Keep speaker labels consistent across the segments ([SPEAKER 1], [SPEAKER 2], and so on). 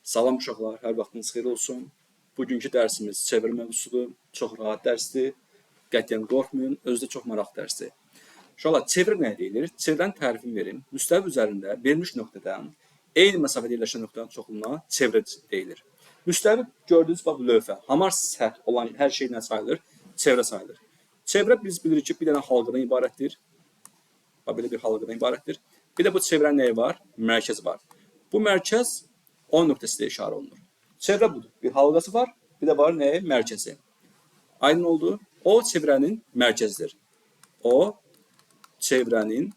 [SPEAKER 1] Salam uşaqlar, hər vaxtınız xeyir olsun. Bugünkü dərsimiz çeviri mövzusudur. Çox rahat dərsdir. Qətiyyən qorxmayın, özü də çox maraqlı dərsdir. Uşaqlar, çeviri nə deyilir? Çevirənin tərifini verim. Müstəvi üzərində verilmiş nöqtədən eyni məsafədə yerləşən nöqtənin çoxluğuna çeviri deyilir. Müstəvi gördüyünüz bax lövhə, hamar səth olan hər şey nə sayılır? Çevrə sayılır. Çevrə biz bilirik ki, bir dənə halqadan ibarətdir. Bax belə bir halqadan ibarətdir. Bir də bu çevrənin nəyi var? Mərkəz var. Bu mərkəz O nöqtəsi ilə işarə olunur. Çevrə budur. Bir halqası var, bir də var nəyə? Mərkəzi. Aydın oldu. O çevrənin mərkəzidir. O çevrənin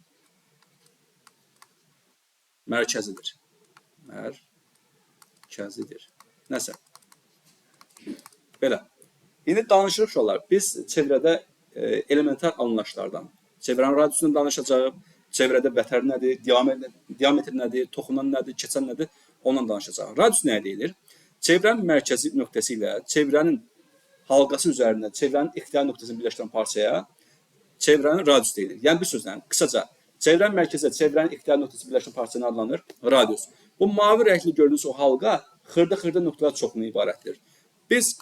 [SPEAKER 1] mərkəzidir. Mərkəzidir. Nəsə. Belə. İndi danışırıq uşaqlar. Biz çevrədə elementar anlayışlardan, çevrənin radiusundan danışacağıq. Çevrədə vətər nədir, diametr nədir, toxunan nədir, keçən nədir, ondan danışacağıq. Radius nə deyilir? Çevrənin mərkəzi nöqtəsi ilə çevrənin halqası üzərində çevrənin ixtiyar nöqtəsini birləşdirən parçaya çevrənin radius deyilir. Yəni bir sözlə, qısaca, çevrənin mərkəzi ilə çevrənin ixtiyar nöqtəsi birləşdirən parçaya adlanır radius. Bu mavi rəngli gördüyünüz o halqa xırda-xırda nöqtələr çoxluğundan ibarətdir. Biz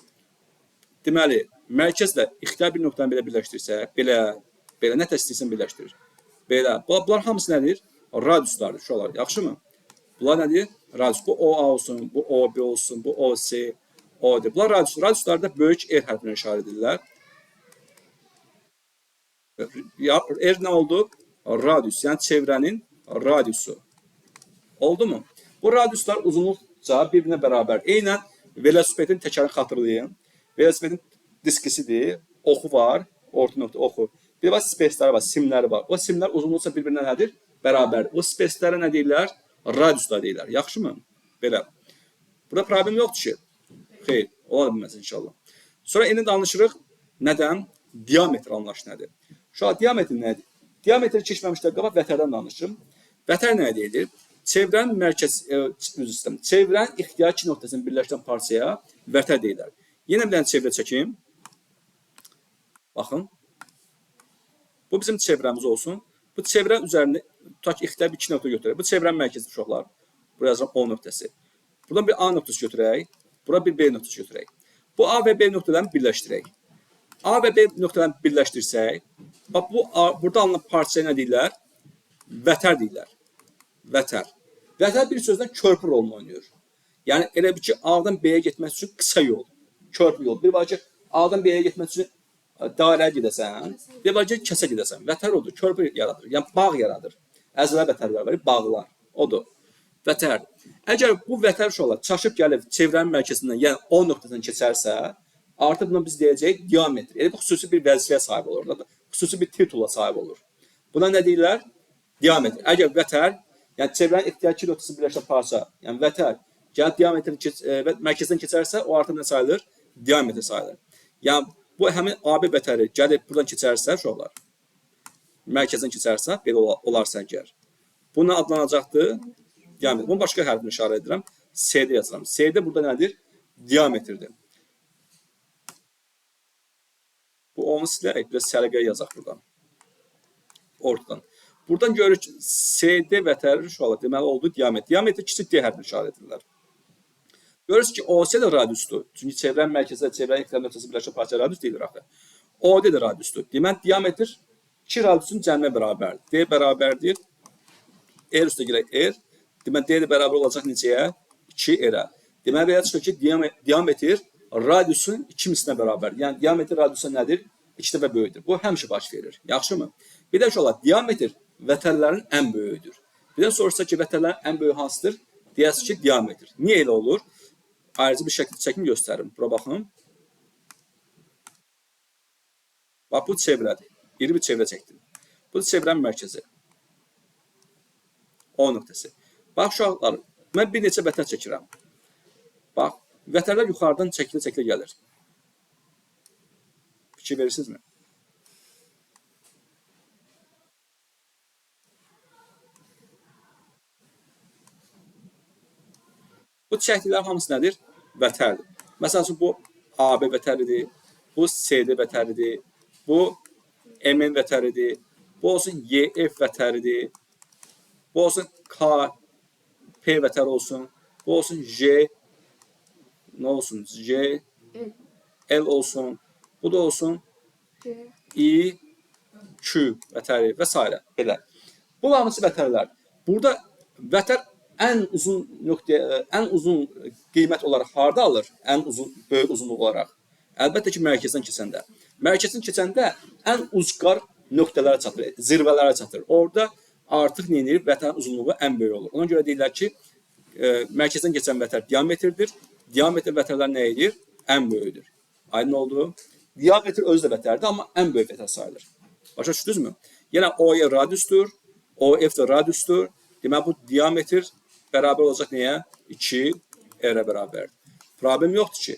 [SPEAKER 1] deməli, mərkəzlə ixtiyar bir nöqtəni belə birləşdirsək, belə nə istəyirsən birləşdirir. Belə. Bunlar hamısı nədir? Radiuslardır uşaqlar. Yaxşımı? Bunlar nədir? Radius. Bu OA olsun, bu OB olsun, bu OC, OD. Bunlar radius. Radiuslar da böyük R hərfinə işarə edirlər. R nə oldu? Radius. Yəni çevrənin radiusu. Oldu mu? Bu radiuslar uzunluqca bir-birinə bərabər. Eynən velosipedin təkərini xatırlayın. Velosipedin diskisidir. Oxu var. Orta nöqtə oxu. Bir də var spesləri var, simləri var. O simlər uzunluqca bir-birinə nədir? Bərabər. O speslərə nə deyirlər? Radiuslar deyirlər. Yaxşımı? Belə. Burada problem yoxdur ki. Xeyr, ola bilməz inşallah. Sonra indi danışırıq nədən? Diametr anlayışı nədir? Şu an diametr nədir? Diametri keçməmişdən qabaq vətərdən danışırım. Vətər nə deyilir? Çevrənin çevrənin ixtiyar iki nöqtəsini birləşdirən parçaya vətər deyirlər. Yenə bir dənə çevrə çəkeyim. Baxın. Bu bizim çevrəmiz olsun. Bu çevrə üzərində tutaq ki, ixtiyar bir iki nöqtə götürək. Bu çevrənin mərkəzidir uşaqlar. Buraya yazıram O nöqtəsi. Buradan bir A nöqtəsi götürək. Bura bir B nöqtəsi götürək. Bu A və B nöqtələrini birləşdirək. A və B nöqtələrini birləşdirsək, bax bu burada alınan parçaya nə deyirlər? Vətər deyirlər. Vətər. Vətər bir sözlə körpü rolunu oynayır. Yəni elə bir ki, A'dan B'yə getmək üçün qısa yol, körpü yol. Bir var ki, A'dan B'yə getmək üçün dairəyə gedəsən, bir var ki, kəsə gedəsən. Vətər odur, körpü yaradır. Yəni bağ yaradır. Əzələ vətərlər var, bağlar. Odur. Vətər. Əgər bu vətər uşaqlar çaşıb gəlib çevrənin mərkəzindən, yəni O nöqtəsindən keçərsə, artıq buna biz deyəcəyik diametr. Yəni bu xüsusi bir vəzifəyə sahib olur. Xüsusi bir titula sahib olur. Buna nə deyirlər? Diametr. Əgər vətər, yəni çevrənin ixtiyar iki nöqtəsi birləşən parça, yəni vətər, yəni diametrin mərkəzindən keçərsə, o artıq nə sayılır? Diametr sayılır. Yəni bu həmin AB vətəri gəlib buradan keçərsə, uşaqlar, mərkəzdən keçərsə, belə olarsa əgər. Buna adlanacaqdır diametr. Bunu başqa hərfini işarə edirəm. CD yazıram. CD burada nədir? Diametrdir. Bu onu silərək, biraz səliqəyə yazaq buradan. Ortadan. Buradan görürük ki, CD vətəri uşaqlar deməli oldu diametr. Diametr kiçik D hərfini işarə edirlər. Görürsünüz ki, OC də radiusdur. Çünki çevrənin mərkəzində çevrənin ixtiyar nöqtəsi birləşən parça radius deyilir axı. OD də radiusdur. Deməli, diametr 2 radiusun cəminə bərabərdir. D bərabərdir. R üstə gələk R. Deməli, D də bərabər olacaq necəyə? 2R-ə. Deməli, belə çıxır ki, diametr radiusun 2 mislinə bərabərdir. Yəni, diametr radiusa nədir? 2 dəfə böyükdür. Bu həmişə baş verir. Yaxşımı? Bir də uşaqlar, diametr vətərlərin ən böyüdür. Bir də soruşsa ki, vətərlərin ən böyük hansıdır? Deyəsiz ki, diametr. Niyə elə olur? Ayrıca bir şəkildə çəkim göstərim. Bura baxın. Bax, bu çevrədir. İri bir çevrə çəkdim. Bu çevrənin mərkəzi. O nöqtəsi. Bax, uşaqlar, mən bir neçə vətər çəkirəm. Bax, vətərlər yuxarıdan çəkilə-çəkilə gəlir. Fikir verirsinizmi? Bu çəkdiklərin hamısı nədir? Vətərdir. Məsələn, bu AB vətəridir, bu CD vətəridir, bu MN vətəridir, bu olsun YF vətəridir, bu olsun KP vətəri olsun, bu olsun J nə olsun? C,
[SPEAKER 2] L,
[SPEAKER 1] L olsun. Bu da olsun.
[SPEAKER 2] C,
[SPEAKER 1] I, Q vətəri və s. Belə. Bu hamısı vətərlər. Burada vətər ən uzun nöqtə, ən uzun qiymət olaraq harda alır? Ən uzun, böyük uzunluq olaraq. Əlbəttə ki, mərkəzdən keçəndə. Mərkəzdən keçəndə ən ucqar nöqtələrə çatır, zirvələrə çatır. Orada artıq nə edir? Vətərin uzunluğu ən böyük olur. Ona görə deyirlər ki, mərkəzdən keçən vətər diametrdir. Diametr vətərlər nə edir? Ən böyükdür. Aydın oldu? Diametr özü də vətərdir, amma ən böyük vətər sayılır. Başa düşdünüzmü? Yenə OE radiusdur, OF da radiusdur. Deməli, bu diametr bərabər olacaq nəyə? 2R-ə bərabərdir. Problem yoxdur ki.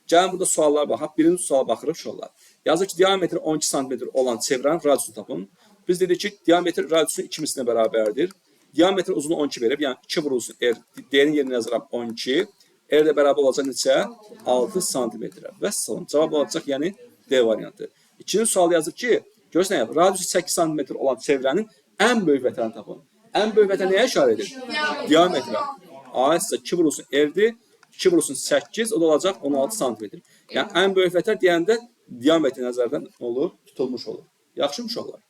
[SPEAKER 1] Gəlin burada suallara baxaq. Birinci suala baxırıq uşaqlar. Yazır ki, diametri 12 cm olan çevrənin radiusunu tapın. Biz dedik ki, diametr radiusun 2 mislinə bərabərdir. Diametr uzunluğu 12 verib, yəni 2 vurulsun R. D-nin yerinə yazıram 12. R də bərabər olacaq neçə? 6 cm. Və salam. Cavab olacaq, yəni D variantı. İkinci sual yazır ki, görürsən, radiusu 8 cm olan çevrənin ən böyük vətərini tapın. Ən böyük vətən nəyə işarə edir? Diametrə. A-sə 2 vurulsun R-dir. 2 vurulsun 8, o da olacaq 16 cm. Yəni, ən böyük vətər deyəndə diametr nəzərdən olur, tutulmuş olur. Yaxşı mı uşaqlar?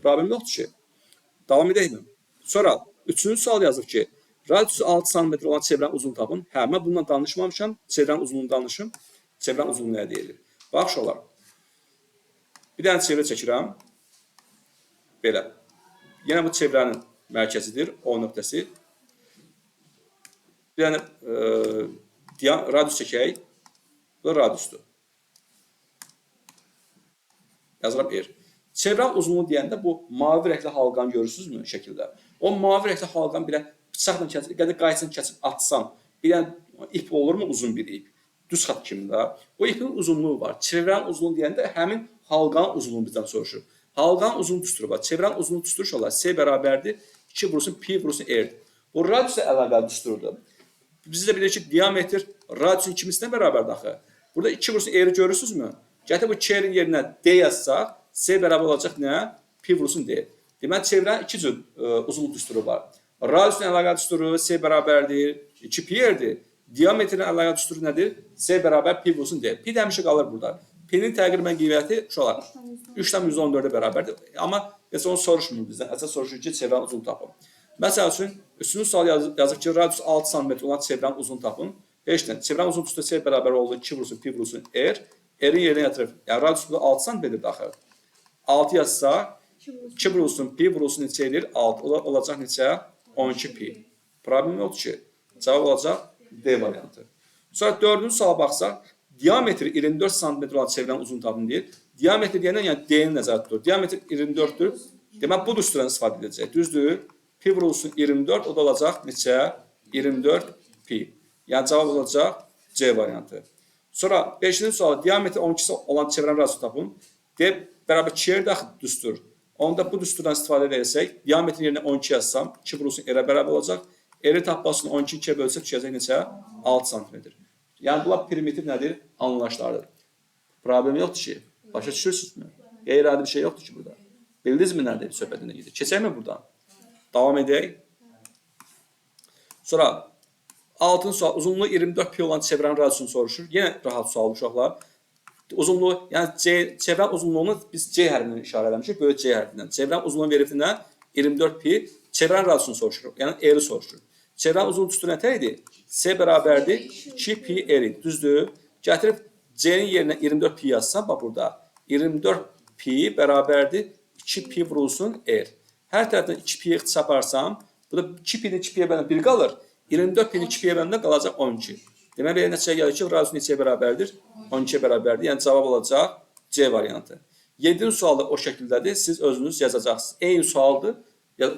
[SPEAKER 1] Problem yoxdur ki. Davam edək mi? Sonra, üçüncü sual yazır ki, radiusu 6 cm olan çevrənin uzunluğunu tapın. Hə, mən bundan danışmamışam. Çevrənin uzunluğunu danışım. Çevrənin uzunluğu nə deyilir? Bax, uşaqlar. Bir dənə çevrə çəkirəm. Belə. Yenə bu çevrənin mərkəzidir, O nöqtəsi. Bir dənə radius çəkək. Bu da radiusdur. Yazıram R. Çevrənin uzunluğu deyəndə bu mavi rəngli halqanı görürsünüzmü şəkildə? O mavi rəngli halqanı belə bıçaqla kəsib, qədər qayçını kəsib atsam, bir dənə ip olurmu uzun bir ip? Düz xat kimi də. O ipin uzunluğu var. Çevrənin uzunluğu deyəndə həmin halqanın uzunluğunu bizdən soruşur. Halqanın uzunluğu düsturur var. Çevrənin uzunluğu düsturur olar. S bərabərdir. 2 vurulsun pi vurulsun R. Bu radiusla əlaqəli düsturdur. Biz də bilirik ki, diametr radiusun ikimisine bərabərdir axı. Burada 2 vurulsun R-i görürsünüzmü? Gətir bu 2-nin yerinə D yazsaq, S bərabər olacaq nə? Pi vurulsun D. Deməli, çevrənin iki cür uzunluq düsturu var. Radiusla əlaqəli düsturu S bərabərdir, 2 pi R-dir. Diametrin əlaqəli düsturu nədir? S bərabər pi vurulsun D. Pi də həmişə qalır burada. P-nin təqribən qiyməti uşaqlar 3,14-ə bərabərdir. Amma heç onu soruşmur bizdən. Əsas soruşur ki, çevrənin uzunluğunu tapın. Məsəl üçün, üçüncü sual yazır ki, radius 6 cm olan çevrənin uzunluğunu tapın. Heç nə. Çevrənin uzunluğu üstə S bərabər oldu. 2 vurulsun, pi vurulsun R. R-in yerinə yatırıb. Yəni, radius burada 6 cm-dir daxil. 6 yazsa, 2 vurulsun, pi vurulsun neçə edir? 6. Olacaq neçə? 12 pi. Problem yoxdur ki. Cavab olacaq D variantı. Sonra dördüncü suala baxsaq, diametri 24 cm olan çevrənin uzunluğunu tapın deyir. Diametri deyəndə yəni D-ni nəzərdə tutur. Diametri 24-dür. Demək, bu düsturdan istifadə edəcək. Düzdür? Pi vurulsun 24, o da olacaq neçə? 24 pi. Yəni cavab olacaq C variantı. Sonra 5-ci sual, diametri 12 olan çevrənin radiusunu tapın. D bərabər 2-yə daxil düstur. Onda bu düsturdan istifadə edəcək. Diametrin yerinə 12 yazsam, 2 vurulsun R-ə bərabər olacaq. R-i tapmasını 12 2-yə bölsək düşəcək neçə? 6 cm. Yəni bunlar primitiv nədir? Anlayışlardır. Problem yoxdur ki. Başa düşürsünüzmü? Qeyri-adi bir şey yoxdur ki burada. Bildinizmi nədir söhbətinə gedir? Keçəkmi buradan? Davam edək. Sonra 6-cı sual, uzunluğu 24 pi olan çevrənin radiusunu soruşur. Yenə rahat sual uşaqlar. Uzunluğu, yəni çevrənin uzunluğunu biz C hərfindən işarə eləmişik, böyük C hərfindən. Çevrənin uzunluğunu verib nə? 24 pi. Çevrənin radiusunu soruşur. Yəni R-i soruşur. Çevrənin uzunluğu düsturu nə idi? S bərabərdir 2 pi R idi. Düzdür? Gətirib C-nin yerinə 24 pi yazsam, bax burada 24 pi bərabərdir 2 pi vurulsun R. Hər tərəfdən 2 pi çaparsam, burada 2 pi-nin 2 pi-yə bölündə 1 qalır. 24 pi-nin 2 pi-yə bölündə qalacaq 12. Deməli, belə nəticəyə gəlir ki, radius neçəyə bərabərdir? 12-yə bərabərdir. Yəni cavab olacaq C variantı. 7-ci sual da o şəkildədir. Siz özünüz yazacaqsınız. Eyni sualdır,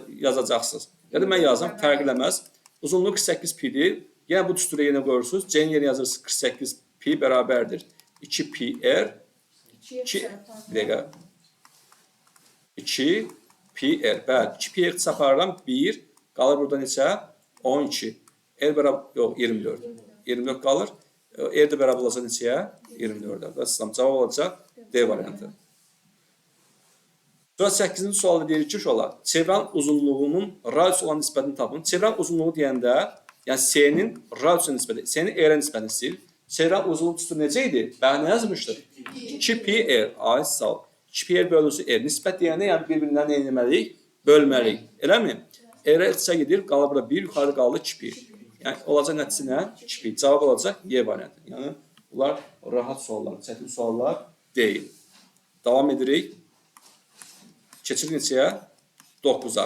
[SPEAKER 1] yazacaqsınız. Ya da mən yazam, fərq eləməz. Uzunluğu 48 pi-dir. Yəni bu düstura yerinə qoyursunuz. C-nin yerinə yazırsınız 48 pi bərabərdir 2 pi R. 2 dəqiqə. 2 pi R. Bəli, 2 pi R çaparıram 1. Qalır burada neçə? 12. R bərabər, yox, 24. 24 qalır. R də bərabər olacaq neçəyə? 24-ə. Bəs cavab olacaq D variantı. Sonra 8-ci sualda deyirik ki, uşaqlar, çevrənin uzunluğunun radius olan nisbətini tapın. Çevrənin uzunluğu deyəndə, yəni S-nin radiusa nisbəti, S-nin R-ə nisbətini sil. Çevrənin uzunluğu necə idi? Bəli, nə yazmışdıq? 2πr. Ay sağ ol. 2πr bölünsün r. Nisbət deyəndə yəni bir-birindən nə etməliyik? Bölməliyik. Eləmi? R içə gedir, qalır burada 1, yuxarı qaldı 2π. Yəni olacaq nəticə nə? 2π. Cavab olacaq Y variantı. Yəni bunlar rahat suallar, çətin suallar deyil. Davam edirik. Keçirik neçəyə? 9-a.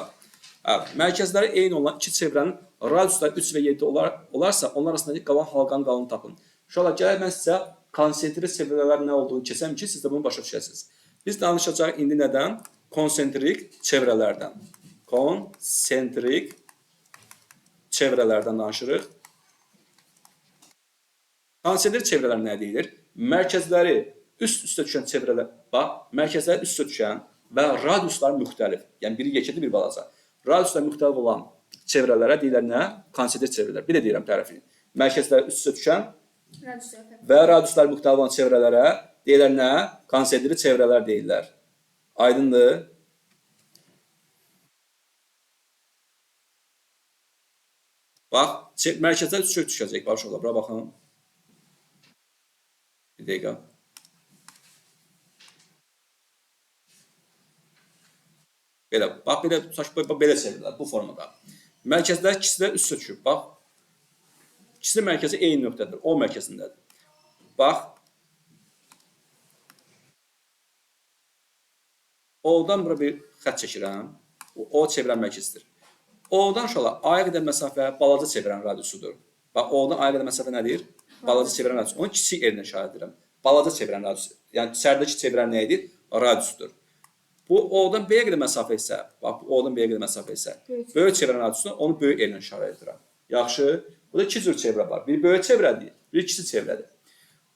[SPEAKER 1] Mərkəzləri eyni olan iki çevrənin radiusları 3 və 7 olarsa, onlar arasındakı qalan halqanın qalını tapın. Uşaqlar, gələk mən sizə konsentrik çevrələr nə olduğunu keçəm ki, siz də bunu başa düşəsiniz. Biz danışacağıq indi nədən? Konsentrik çevrələrdən. Konsentrik çevrələrdən danışırıq. Konsentrik çevrələr nə deyilir? Mərkəzləri üst-üstə düşən çevrələr, bax, mərkəzləri üst-üstə düşən və radiuslar müxtəlif. Yəni, biri yekədir, bir balaca. Radiuslar müxtəlif olan çevrələrə deyirlər nə? Konsentrik çevrələr. Bir də deyirəm tərəfini. Mərkəzləri üst-üstə düşən və radiuslar müxtəlif olan çevrələrə deyirlər nə? Konsentrik çevrələr deyirlər. Aydındır? Bax, mərkəzlər üst-üstə düşəcək. Bax, uşaqlar, bura baxın. Bir dəqiqə. Belə, bax, belə çevrilər, bu formada. Mərkəzlər ikisi də üst-üstə düşür. Bax, ikisi də mərkəzi eyni nöqtədir, O mərkəzindədir. Bax, O-dan bura bir xət çəkirəm. O çevrən mərkəzidir. O-dan uşaqlar, A-ya qədər məsafə balaca çevrən radiusudur. Bax, O-dan A-ya qədər məsafə nədir? Balaca çevrən radiusu. Onu kiçik R-ilə işarət edirəm. Balaca çevrən radiusu. Yəni, içəridəki çevrən nə edir? Radiusudur. Bu O-dan B-yə qədər məsafə isə, bax, bu O-dan B-yə qədər məsafə isə, böyük çevrən radiusunu onu böyük R-ilə işarət edirəm. Yaxşı. Burada iki cür çevrə var. Bir böyük çevrədir, bir kiçik çevrədir.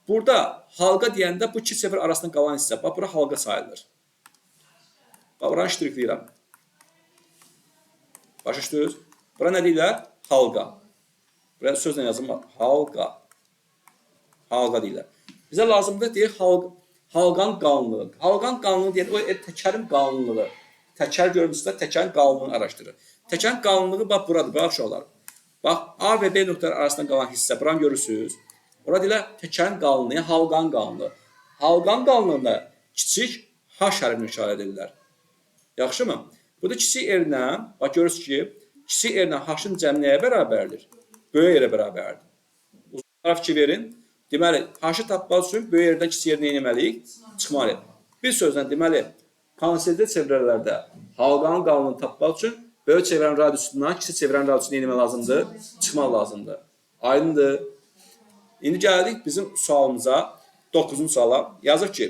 [SPEAKER 1] Burada halqa deyəndə bu iki çevrə arasında qalan hissə, bax, bura halqa sayılır. Bax, buranı ştrikləyirəm. Başa düşdünüz? Bura nə deyirlər? Halqa. Buraya sözlə yazım, halqa. Halqa deyirlər. Bizə lazımdır, deyir, halqanın qalınlığı. Halqanın qalınlığı deyir, o təkərin qalınlığı. Təkər görmüşsünüzdə təkərin qalınlığını araşdırır. Təkərin qalınlığı bax buradır, bax uşaqlar. Bax, A və B nöqtələri arasında qalan hissə, buranı görürsünüz. Orada deyirlər, təkərin qalınlığı, halqanın qalınlığı. Halqanın qalınlığında kiçik H hərfini işarət edirlər. Yaxşımı? Burada kiçik R-lə, bax görürsünüz ki, kiçik R-lə H-ın cəmi nəyə bərabərdir? Böyük R-ə bərabərdir. Uzun taraf 2 verin. Deməli, H-ı tapmaq üçün böyük R-dən kiçik R-nə eləməliyik? Çıxmalıyıq. Bir sözlə, deməli, konsentrik çevrələrdə halqanın qalınlığını tapmaq üçün böyük çevrənin radiusundan kiçik çevrənin radiusunu eləmək lazımdır? Çıxmaq lazımdır. Aydındır. İndi gəldik bizim sualımıza, 9-cu suala. Yazır ki,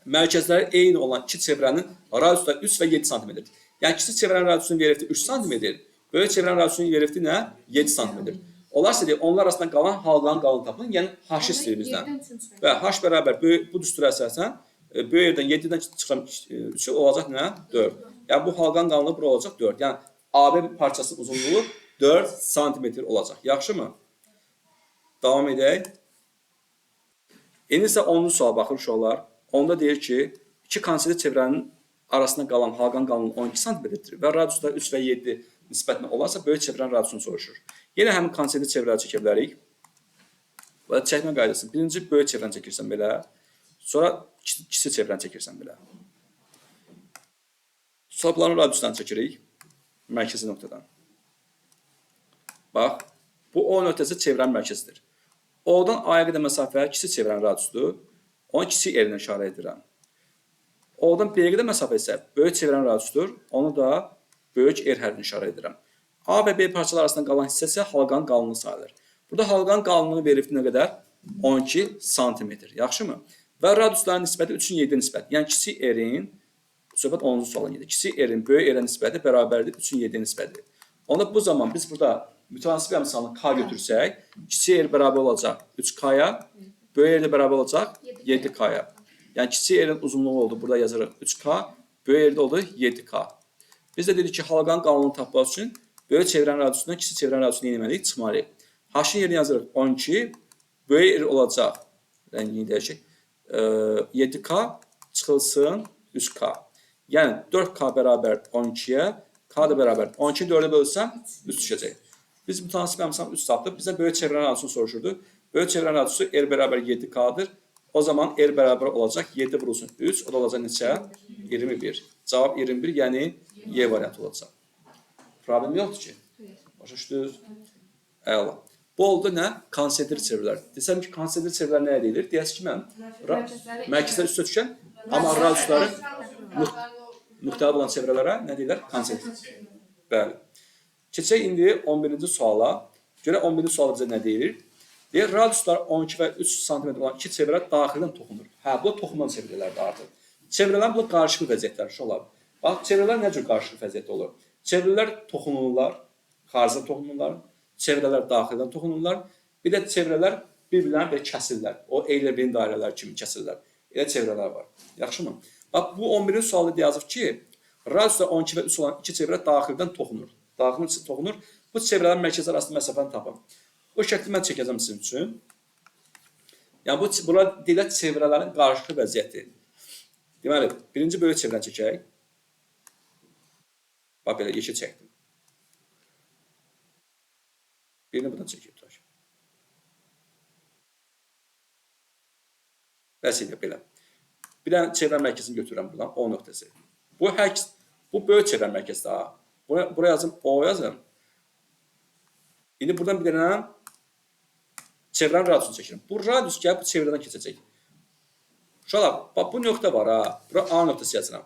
[SPEAKER 1] mərkəzləri eyni olan iki çevrənin radiusları 3 və 7 cm-dir. Yəni, kiçik çevrənin radiusunun verilifti 3 cm-dir, böyük çevrənin radiusunun verilifti nə? 7 cm-dir. Olarsa deyək, onlar arasında qalan halqanın qalını tapın, yəni H istəyir bizdən. Və H bərabər bu düstura əsasən, böyük yerdən 7-dən çıxan 3 olacaq nə? 4. Yəni, bu halqanın qalınlığı bura olacaq 4. Yəni, AB parçasının uzunluğu 4 cm olacaq. Yaxşımı? Davam edək. İndi isə 10-cu suala baxır uşaqlar. Onda deyir ki, iki konsentrik çevrənin arasında qalan halqanın qalınlığı 12 cm-dir və radiuslar 3 və 7 nisbətlə olarsa, böyük çevrənin radiusunu soruşur. Yenə həmin konsentrik çevrələri çəkə bilərik. Və çəkmə qaydası. Birinci böyük çevrəni çəkirsən belə, sonra kiçik çevrəni çəkirsən belə. Sapların radiuslarını çəkirik mərkəzi nöqtədən. Bax, bu O nöqtəsi çevrənin mərkəzidir. O-dan A-ya qədər məsafə kiçik çevrənin radiusudur. Onu kiçik R-ilə işarət edirəm. O-dan B-yə qədər məsafə isə böyük çevrənin radiusudur. Onu da böyük R hərfini işarət edirəm. A və B parçalar arasında qalan hissə isə halqanın qalınlığı sayılır. Burada halqanın qalınlığı verilifti nə qədər? 12 cm. Yaxşımı? Və radiusların nisbəti 3-ün 7 nisbəti. Yəni, kiçik R-in, söhbət 10-cu suala gedir. Kiçik R-in böyük R-ə nisbəti bərabərdir 3-ün 7 nisbəti. Onda bu zaman biz burada mütənsib əmsalını K götürsək, kiçik R bərabər olacaq 3K-ya, böyük R bərabər olacaq 7K-ya. Yəni, kiçik R-in uzunluğu oldu, burada yazırıq 3K, böyük R-də oldu 7K. Biz də dedik ki, halqanın qalınlığını tapmaq üçün böyük çevrənin radiusundan kiçik çevrənin radiusunu eləməliyik, çıxmalıyıq. H-ın yerini yazırıq 12, böyük R olacaq, rəngini dəyişək, 7K çıxılsın 3K. Yəni, 4K bərabər 12-yə, K da bərabər 12-ni 4-ə bölsəm 3 düşəcək. Biz mütənsib əmsal 3 tapdıq. Bizə böyük çevrənin radisini soruşurdu. Böyük çevrənin radisi R bərabər 7K-dır. O zaman R bərabər olacaq 7 vurulsun 3. O da olacaq neçə? 21. Cavab 21, yəni Y variantı olacaq. Problem yoxdur ki. Başa düşdünüz? Əla. Bu oldu nə? Konsentrik çevrələr. Desəm ki, konsentrik çevrələr nə edilir? Deyəs ki, mən mərkəzlər üstə düşən, amma radiusları müxtəlif olan çevrələrə nə deyirlər? Konsentrik. Bəli. Keçək indi 11-ci suala. Görə 11-ci suala bizə nə deyilir? Deyir, radiuslar 12 və 3 sm olan iki çevrə daxildən toxunur. Hə, bu toxunan çevrələrdir artıq. Çevrələr bu qarışıq vəziyyətlər olar. Bax, çevrələr nə cür qarışıq vəziyyətdə olur? Çevrələr toxunurlar, xaricdən toxunurlar, çevrələr daxildən toxunurlar, bir də çevrələr bir-birlərini belə kəsirlər. O eylə-beyin dairələri kimi kəsirlər. Elə çevrələr var. Yaxşımı? Bax, bu 11-ci sualda yazıb ki, radiuslar 12 və 3 olan iki çevrə daxildən toxunur. Daxildən toxunur. Bu çevrələrin mərkəzləri arasında məsafəni tapın. Bu şəkli mən çəkəcəm sizin üçün. Yəni, bura deyilər çevrələrin qarışıq vəziyyəti. Deməli, birinci böyük çevrəni çəkək. Bax, belə yeşil çəkdim. Birini buradan çəkib. Bəs elə belə. Bir dənə çevrə mərkəzini götürürəm buradan, O nöqtəsi. Bu böyük çevrə mərkəzi daha. Buraya yazım, O yazım. İndi buradan bir dənə çevrənin radiusunu çəkirim. Bu radius gəlib bu çevrədən keçəcək. Uşaqlar, bax bu nöqtə var ha. Bura A nöqtəsi yazıram.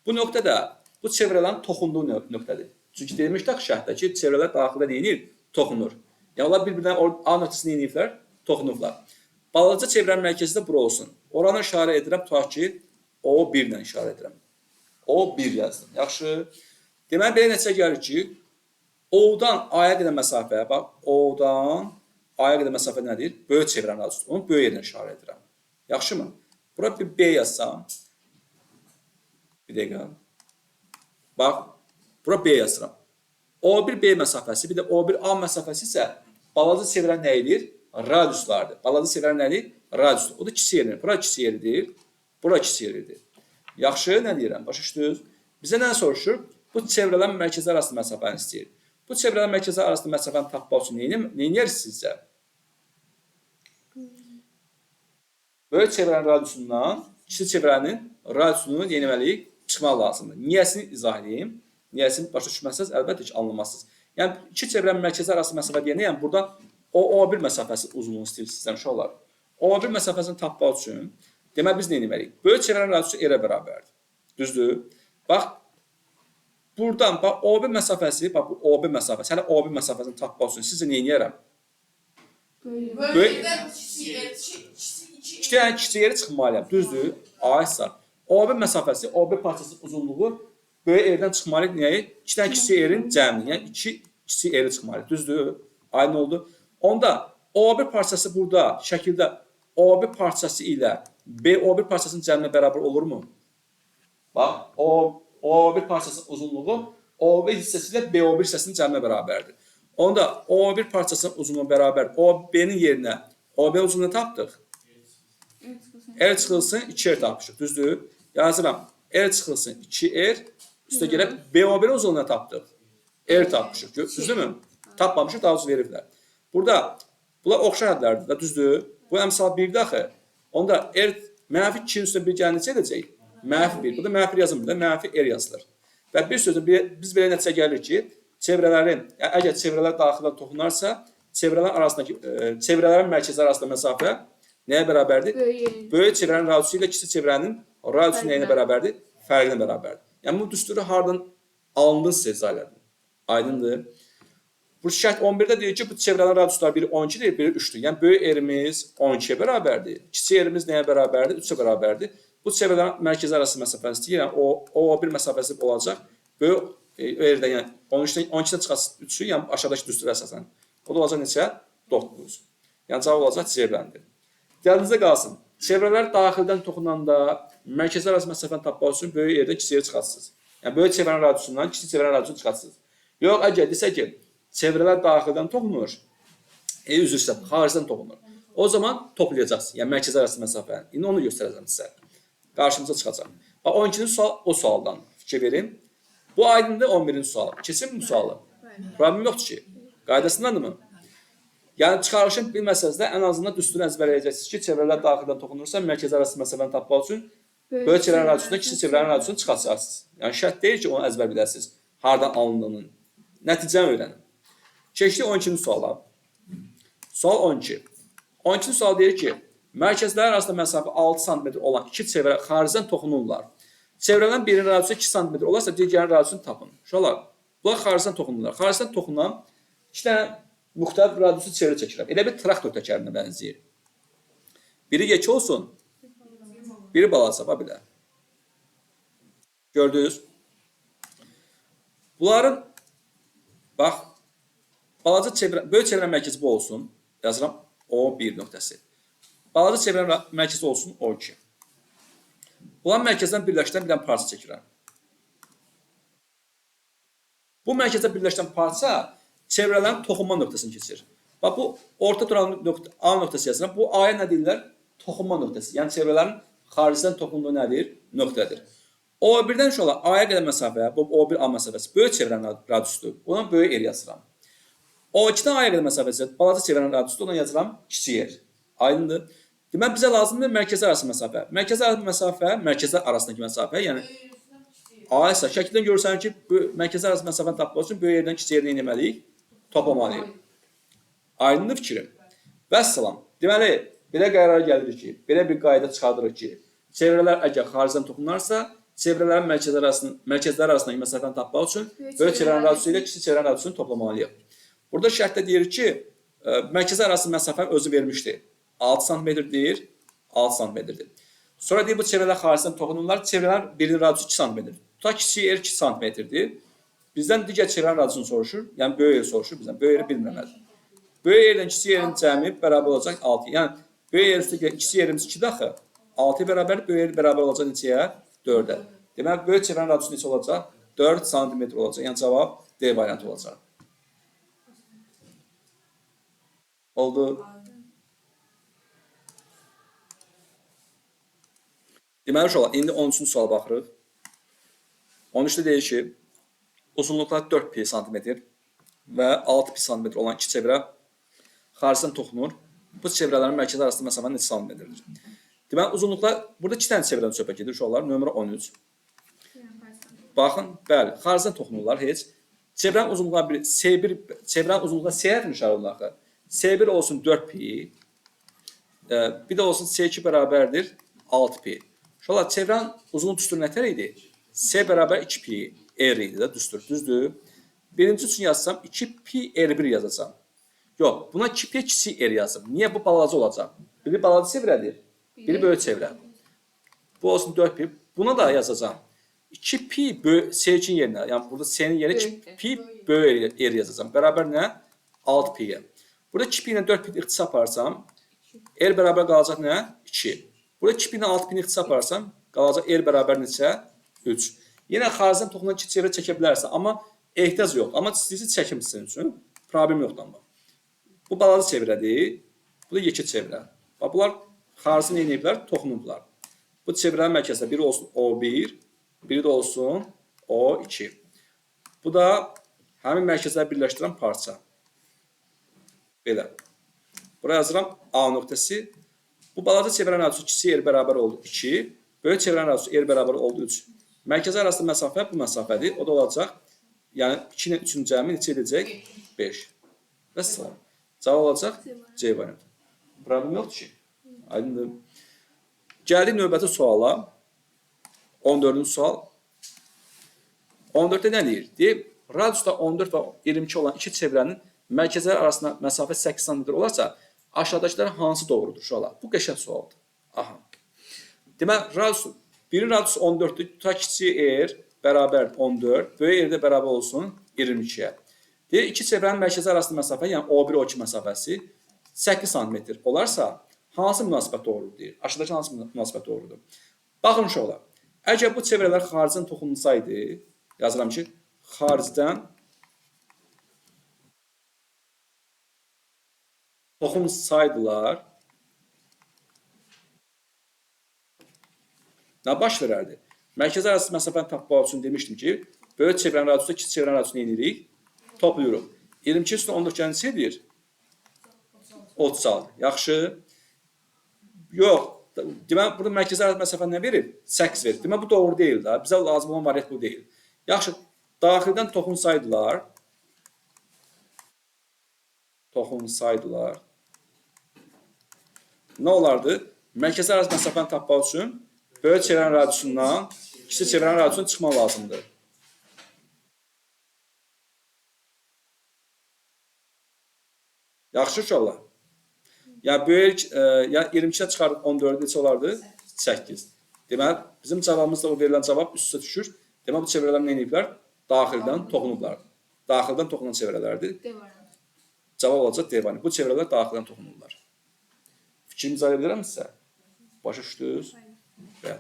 [SPEAKER 1] Bu nöqtə də bu çevrələrin toxunduğu nöqtədir. Çünki demişdik şərhdə ki, çevrələr daxildə neyinir? Toxunur. Yəni onlar bir-birindən A nöqtəsini neyinirlər? Toxunurlar. Balaca çevrənin mərkəzi də bura olsun. Oranı işarə edirəm, tutaq ki, O1 ilə işarə edirəm. O1 yazdım. Yaxşı. Deməli, belə nəticə gəlir ki, O-dan A-ya qədər məsafə, bax, O-dan A-ya qədər məsafə nədir? Böyük çevrənin radisidir. Onu böyük yerdən işarə edirəm. Yaxşı mı? Bura bir B yazsam. Bir dəqiqə. Bax, bura B yazıram. O1 B məsafəsi, bir də O1 A məsafəsi isə balaca çevrə nə edir? Radiuslardır. Balaca çevrə nədir? Radiusdur. O da kiçik yeridir. Bura kiçik yeridir. Bura kiçik yeridir. Yaxşı, nə deyirəm? Başa düşdünüz? Bizə nə soruşur? Bu çevrələrin mərkəzləri arasında məsafəni istəyir. Bu çevrələrin mərkəzləri arasında məsafəni tapmaq üçün neyniyər sizcə? Böyük çevrənin radiusundan kiçik çevrənin radiusunu yenilməliyik, çıxmaq lazımdır. Niyəsini izah edeyim. Niyəsini başa düşməzsəz, əlbəttə ki, anlamazsınız. Yəni, iki çevrənin mərkəzləri arasında məsafə deyəndə, yəni buradan O1 məsafəsi uzunluğunu istəyirsiniz, uşaqlar. O1 məsafəsini tapmaq üçün, deməli, biz neynəməliyik? Böyük çevrənin radiusu R-ə bərabərdir. Düzdür? Bax, buradan bax O1 məsafəsi, bax bu O1 məsafəsi, hələ O1 məsafəsini tapmaq üçün sizcə neynəyərəm?
[SPEAKER 2] Böyükdən
[SPEAKER 1] kiçik yeri çıxmalıyam. Düzdür? Aysa. O1 məsafəsi, O1 parçasının uzunluğu böyük yerdən çıxmalıyıq. Nəyi? 2 dənə kiçik yerin cəmini. Yəni 2 kiçik yeri çıxmalıyıq. Düzdür? Aydın oldu. Onda O1 parçası burada şəkildə O1 parçası ilə O1 parçasının cəminə bərabər olurmu? Bax, O1 parçasının uzunluğu O1 hissəsi ilə B1 hissəsinin cəminə bərabərdir. Onda O1 parçasının uzunluğu bərabər OB-nin yerinə OB uzunluğunu tapdıq. R çıxılsın 2R tapmışıq. Düzdür? Yazıram. R çıxılsın 2R. Üstə gəlib B1 uzunluğunu tapdıq. R tapmışıq. Düzdürmü? Tapmamışıq, daha doğrusu veriblər. Burada bunlar oxşar hədlərdir. Düzdür? Bu əmsal 1-dir axı. Onda R mənfi 2-nin üstünə 1 gəlinəcə edəcək. Mənfi 1. Burada mənfi 1 yazılmır da, mənfi R yazılır. Və bir sözlə biz belə nəticə gəlir ki, çevrələrin, yəni əgər çevrələr daxildən toxunarsa, çevrələrin mərkəzləri arasında məsafə nəyə bərabərdir? Böyük çevrənin radiusu ilə kiçik çevrənin radiusu nəyinə bərabərdir? Fərqinə bərabərdir. Yəni bu düsturu hardan alındığını sizə izah elədim. Aydındır. Bu şərt 11-də deyir ki, bu çevrələrin radiusları biri 12-dir, biri 3-dür. Yəni böyük yerimiz 12-yə bərabərdir. Kiçik yerimiz nəyə bərabərdir? 3-ə bərabərdir. Bu çevrələrin mərkəzləri arasında məsafəsi istəyir. Yəni O1 məsafəsi olacaq. Böyük yerdən, yəni 12-dən çıxası 3-ü, yəni aşağıdakı düstura əsasən. O da olacaq neçə? 9. Yəni cavab olacaq çevrəndir. Yadınızda qalsın. Çevrələr daxildən toxunanda mərkəzlər arasında məsafəni tapmaq üçün böyük yerdə kiçik yeri çıxartsınız. Yəni böyük çevrənin radiusundan kiçik çevrənin radiusunu çıxartsınız. Yox, əgər desə ki, çevrələr daxildən toxunur, üzr istəyirəm, xaricdən toxunur. O zaman toplayacaqsınız. Yəni mərkəzlər arasında məsafəni. İndi onu göstərəcəm sizə. Qarşımıza çıxacaq. Bax 12-ci sual o sualdan fikir verin. Bu aydındır 11-ci sual. Keçin bu sualı. Problem yoxdur ki. Qaydasındadırmı? Yəni çıxarışın bilməsəniz də ən azından düsturu əzbərləyəcəksiniz ki, çevrələr daxildən toxunursa mərkəz arası məsafəni tapmaq üçün böyük çevrənin radiusunda kiçik çevrənin radiusunu çıxartacaqsınız. Yəni şərt deyil ki, onu əzbər biləsiniz. Hardan alındığını. Nəticəni öyrənin. Keçdik 12-ci suala. Sual 12. 12-ci sual deyir ki, mərkəzlər arasında məsafə 6 sm olan iki çevrə xaricdən toxunurlar. Çevrələrin birinin radiusu 2 sm olarsa digərinin radiusunu tapın. Uşaqlar, bunlar xaricdən toxunurlar. Xaricdən toxunan iki dənə müxtəlif radiusu çevrə çəkirəm. Elə bir traktor təkərinə bənzəyir. Biri yekə olsun, biri balaca, bax belə. Gördünüz? Bunların, bax, balaca çevrə, böyük çevrə mərkəzi bu olsun. Yazıram O1 nöqtəsi. Balaca çevrə mərkəzi olsun O2. Bunların mərkəzdən birləşdən bir dənə parça çəkirəm. Bu mərkəzə birləşdən parça çevrələrin toxunma nöqtəsini keçir. Bax, bu orta duran A nöqtəsi yazıram. Bu A-ya nə deyirlər? Toxunma nöqtəsi. Yəni çevrələrin xaricdən toxunduğu nədir? Nöqtədir. O1-dən uşaqlar A-ya qədər məsafə, bu O1 A məsafəsi böyük çevrənin radiusudur. Ona böyük R yazıram. O2-dən A-ya qədər məsafəsi balaca çevrənin radiusudur. Ona yazıram kiçik R. Aydındır. Demək bizə lazımdır mərkəzlər arası məsafə. Mərkəzlər arası məsafə, mərkəzlər arasındakı məsafə, yəni A isə şəkildən görürsən ki, mərkəzlər arası məsafəni tapmaq üçün böyük yerdən kiçik yerə etməliyik? Toplamalıyıq. Aydındır fikrim. Vəssalam. Deməli, belə qərara gəlirik ki, belə bir qayda çıxardırıq ki, çevrələr əgər xaricdən toxunarsa, çevrələrin mərkəzlər arasındakı məsafəni tapmaq üçün böyük çevrənin radiusu ilə kiçik çevrənin radiusunu toplamalıyıq. Burada şərtdə deyirik ki, mərkəzlər arası məsafə özü vermişdir. 6 sm deyir, 6 sm-dir. Sonra deyir, bu çevrələr xaricdən toxunurlar, çevrələr birinin radiusu 2 sm-dir. Tutaq kiçik R 2 sm-dir. Bizdən digər çevrənin radiusunu soruşur, yəni böyük R soruşur bizdən, böyük R bilməməlidir. Böyük R-dən kiçik yerin cəmi bərabər olacaq 6. Yəni, böyük yer üstə kiçik yerimiz 2-dir axı. 6-ya bərabər, böyük yer bərabər olacaq neçəyə? 4-ə. Demək, böyük çevrənin radiusu neçə olacaq? 4 sm olacaq. Yəni, cavab D variantı olacaq. Oldu. Deməli, uşaqlar, indi 13-cü suala baxırıq. 13-də deyir ki, uzunluqlar 4 pi sm və 6 pi sm olan iki çevrə xaricdən toxunur. Bu çevrələrin mərkəzi arasında məsafə neçə santimetrdir? Deməli, uzunluqlar, burada 2 dənə çevrədən söhbət gedir uşaqlar, nömrə 13. Baxın, bəli, xaricdən toxunurlar heç. Çevrənin uzunluqları biri, çevrənin uzunluqları C-yə işarədir axı. C1 olsun 4 pi, bir də olsun C2 bərabərdir 6 pi. Uşaqlar, çevrənin uzunluq düsturu nətər idi? C bərabər 2 pi R idi də düstur, düzdür? Birinci üçün yazsam 2 pi R1 yazacam. Yox, buna 2 pi kiçik R yazım. Niyə? Bu balaca olacaq. Biri balaca çevrədir, biri böyük çevrə. Bu olsun 4 pi. Buna da yazacam. 2 pi C2'nin yerinə, yəni burada C-nin yerinə 2 pi böyük R yazacam. Bərabər nə? 6 pi-yə. Burada 2 pi ilə 4 pi ixtisas aparsam, R bərabər qalacaq nə? 2. Burada 2 pi ilə 6 pi ixtisas aparsam, qalacaq R bərabər neçə? 3. Yenə xaricdən toxunan iki çevrə çəkə bilərsən, amma ehtiyac yox. Amma istəyirsiz çəkim sizin üçün. Problem yoxdur amma. Bu balaca çevrədir. Bu da yekə çevrə. Bax, bunlar xaricdən eləyiblər, toxunublar. Bu çevrənin mərkəzində biri olsun O1, biri də olsun O2. Bu da həmin mərkəzləri birləşdirən parça. Belə. Buraya yazıram A nöqtəsi. Bu balaca çevrənin radiusu kiçik R bərabər oldu 2. Böyük çevrənin radiusu R bərabər oldu 3. Mərkəzlər arasında məsafə bu məsafədir. O da olacaq. Yəni 2 ilə 3-ün cəmi neçə edəcək? 5. Və salam. Cavab olacaq C variantı. Problem yoxdur ki. Aydındır. Gəldik növbəti suala. 14-cü sual. 14-də nə deyir? Deyir, radiusda 14 və 22 olan iki çevrənin mərkəzlər arasında məsafə 8 sm olarsa, aşağıdakılar hansı doğrudur? Uşaqlar, bu qəşəng sualdır. Aha. Demək, birin radiusu 14-dür, tutaq kiçik R bərabər 14, böyük R də bərabər olsun 22-yə. Deyir, iki çevrənin mərkəzlər arasında məsafə, yəni O1, O2 məsafəsi 8 sm olarsa, hansı münasibət doğrudur deyir? Aşağıdakı hansı münasibət doğrudur? Baxın uşaqlar, əgər bu çevrələr xaricdən toxunulsaydı, yazıram ki, xaricdən toxunsaydılar, nə baş verərdi? Mərkəzlər arası məsafəni tapmaq üçün demişdim ki, böyük çevrənin radiusunu kiçik çevrənin radiusunu eləyirik, toplayırıq. 22 üstü 14 gəlin edir? 36. Yaxşı. Yox. Deməli, burada mərkəzi arası məsafə nə verir? 8 verir. Deməli, bu doğru deyil də. Bizə lazım olan variant bu deyil. Yaxşı. Daxildən toxunsaydılar. Nə olardı? Mərkəzi arası məsafəni tapmaq üçün böyük çevrənin radiusundan kiçik çevrənin radiusuna çıxmaq lazımdır. Yaxşı uşaqlar. Ya böyük, ya 22'yə çıxardıq 14 neçə olardı? 8. Deməli, bizim cavabımızda o verilən cavab üst-üstə düşür. Deməli, bu çevrələr nə ediblər? Daxildən toxunublar. Daxildən toxunan çevrələrdir. Cavab olacaq D variantı. Bu çevrələr daxildən toxunurlar. Fikrimizi ayıra bilərəm sizə? Başa düşdünüz? Bəli.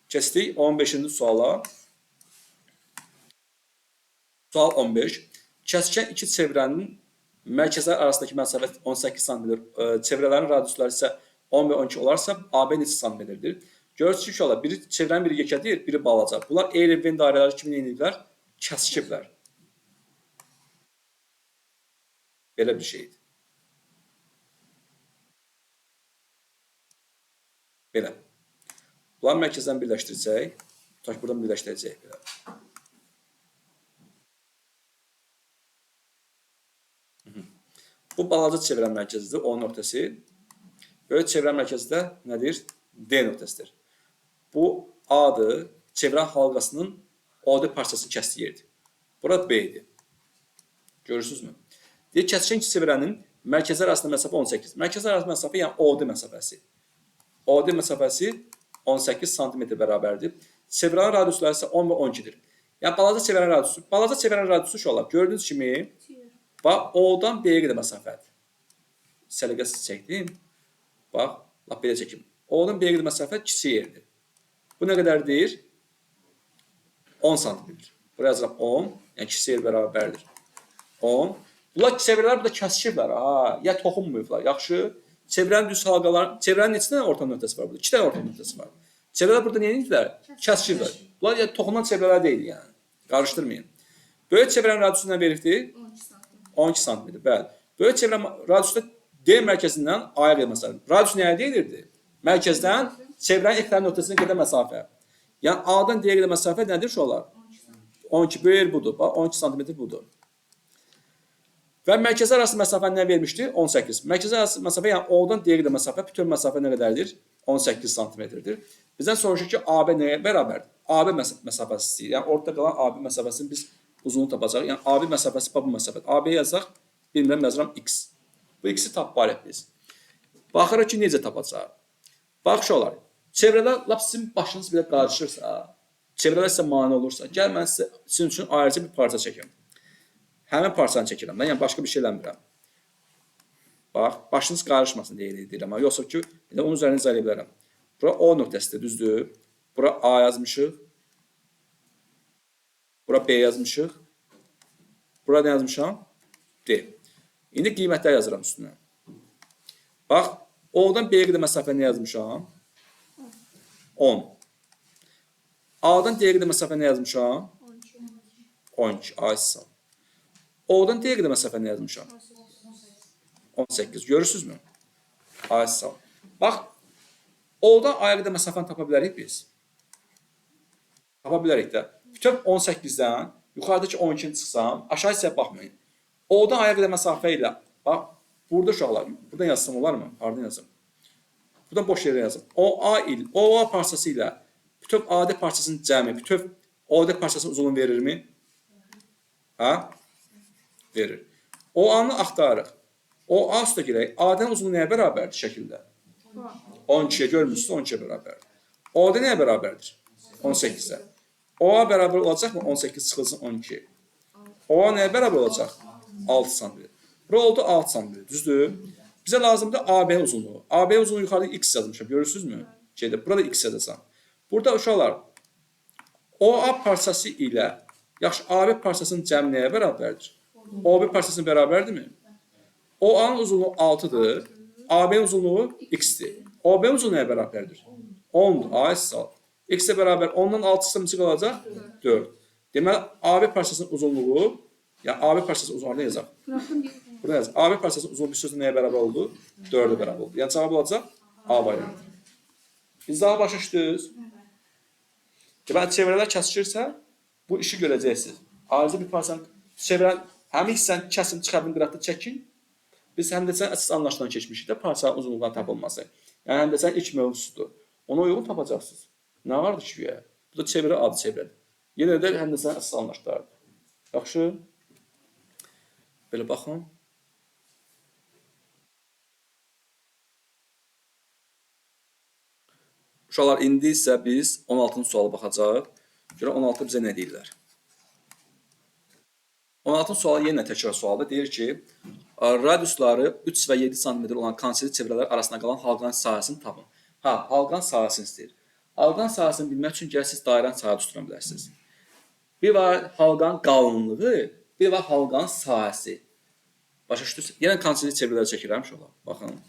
[SPEAKER 1] Keçdik 15-ci suala. Sual 15. Kəskin iki çevrənin mərkəzlər arasındakı məsafə 18 cm, çevrələrin radiusları isə 10 və 12 olarsa, AB neçə santimetrdir? Görürsünüz ki, biri çevrənin biri yekədir, biri balaca. Bunlar E-Ven dairələri kimi ediblər? Kəskiblər. Belə bir şeydir. Belə. Bunları mərkəzdən birləşdirəcək. Tutaq buradan birləşdirəcək. Belə. Bu balaca çevrə mərkəzidir, O nöqtəsi. Böyük çevrə mərkəzi də nədir? D nöqtəsidir. Bu A-dır, çevrə halqasının OD parçasını kəsdiyi yerdir. Burada B-dir. Görürsünüzmü? Deyək, kəskin iki çevrənin mərkəzlər arasında məsafə 18. Mərkəzlər arasında məsafə, yəni OD məsafəsi. OD məsafəsi 18 cm bərabərdir. Çevrənin radiusları isə 10 və 12-dir. Yəni, balaca çevrənin radiusu. Balaca çevrənin radiusu şu olar. Gördüyünüz kimi, bax, O-dan B-yə qədər məsafədir. Səliqəsiz çəkdim. Bax, lap belə çəkim. O-dan B-yə qədər məsafə kiçik yerdir. Bu nə qədərdir? 10 cm. Buraya yazıraq 10. Yəni, kiçik yer bərabərdir. 10. Bunlar çevrələr burada kəskiblər. Ya toxunmuyublar. Yaxşı. Çevrənin düz halqaları, çevrənin neçə dənə orta nöqtəsi var burada? 2 dənə orta nöqtəsi var. Çevrələr burada nə edirlər? Kəskiblər. Bunlar ya toxunan çevrələr deyil, yəni. Qarışdırmayın. Böyük çevrənin radiusu nə verirdi? 12 cm. Bəli. Böyük çevrə radiusu D mərkəzindən A-ya qədər məsafə. Radius nəyə deyilirdi? Mərkəzdən çevrənin ekran nöqtəsinə qədər məsafə. Yəni A-dan D-yə qədər məsafə nədir şu olar? 12 böyük budur. Bax 12 cm budur. Və mərkəzlər arası məsafə nə vermişdi? 18. Mərkəzlər arası məsafə, yəni O-dan D-yə qədər məsafə, bütün məsafə nə qədərdir? 18 cm-dir. Bizdən soruşur ki, AB nəyə bərabərdir? AB məsafəsi istəyir. Yəni ortada qalan AB məsafəsini biz uzunluğu tapacaq. Yəni AB məsafəsi bu məsafədir. AB yazaq, bilmirəm yazıram X. Bu X-i tapmalıyıq biz. Baxırıq ki, necə tapacaq? Bax, şu olar. Çevrələr, lap sizin başınız belə qarışırsa, çevrələr sizə mane olursa, gəl mən sizin üçün ayrıca bir parça çəkim. Həmin parçanı çəkirəm. Yəni, başqa bir şey eləmirəm. Bax, başınız qarışmasın deyirəm. Amma yoxsa ki, onun üzərini izah edə bilərəm. Bura O nöqtəsidir, düzdür. Bura A yazmışıq. Bura B yazmışıq. Bura nə yazmışam? D. İndi qiymətlər yazıram üstünə. Bax, O-dan B-yə qədər məsafə nə yazmışam? 10. A-dan D-yə qədər məsafə nə yazmışam? 12. A-sı. O-dan D-yə qədər məsafə nə yazmışam? 18. Görürsünüzmü? A-sı. Bax, O-dan A-ya qədər məsafəni tapa bilərik biz. Tapa bilərik də. Bütün 18-dən yuxarıdakı 12-ni çıxsam, aşağı hissəyə baxmayın. O-dan A-ya qədər məsafə ilə, bax, burada uşaqlar, buradan yazsam olar mı? Hardan yazım? Buradan boş yerə yazım. OA parçası ilə bütün AD parçasının cəmi, bütün OD parçasının uzunluğunu verirmi? Ha? Verir. OA-nı axtarırıq. OA üstə girək. AD-nin uzunluğu nəyə bərabərdir şəkildə? 12-yə görmürsünüz, 12-yə bərabərdir. OD nəyə bərabərdir? 18-ə. OA bərabər olacaqmı? 18 çıxılsın 12. OA nəyə bərabər olacaq? 6 cm. Bura oldu 6 cm. Düzdür? Bizə lazımdır AB uzunluğu. AB uzunluğu yuxarıda X yazmışam. Görürsünüzmü? Burada X yazacağam. Burada uşaqlar OA parçası ilə yaxşı AB parçasının cəmi nəyə bərabərdir? OB parçasının bərabərdirmi? OA-nın uzunluğu 6-dır. AB uzunluğu X-dir. OB uzunluğu nəyə bərabərdir? 10-dur. A-sı. X-ə bərabər 10-dan 6 neçə qalacaq? 4. Deməli, AB parçasının uzunluğu Yəni AB parçası uzunluğu yazaq. Burada yazaq. AB parçası uzunluğu bir sözü nəyə bərabər oldu? 4-ə bərabər oldu. Yəni cavab olacaq A variantı. Biz daha başa düşdünüz. Deməli, çevrələr kəsişirsə, bu işi görəcəksiniz. Ayrıca bir parçanın çevrən həmin hissəni kəsin, çıxardın, qıratı çəkin. Biz həmdəsən əsas anlaşılan keçmişik də parçanın uzunluğundan tapılması. Yəni həmdəsən ilk mövzusudur. Ona uyğun tapacaqsınız. Nə vardı ki, ya? Bu da çevrə adı çevrədir. Yenə də həmdəsən əsas anlaşılardır. Yaxşı. Belə baxın. Uşaqlar, indi isə biz 16-cı suala baxacağıq. Görə 16 bizə nə deyirlər? 16-cı sual yenə təkrar sualdır. Deyir ki, radiusları 3 və 7 cm olan konsentrik çevrələr arasında qalan halqan sahəsini tapın. Halqan sahəsini istəyir. Halqan sahəsini bilmək üçün gəl siz dairəni sağa düşürə bilərsiniz. Bir var halqan qalınlığı, bir var halqan sahəsi. Başa düşdünüz? Yenə konsentrik çevrələri çəkirəm uşaqlar. Baxın.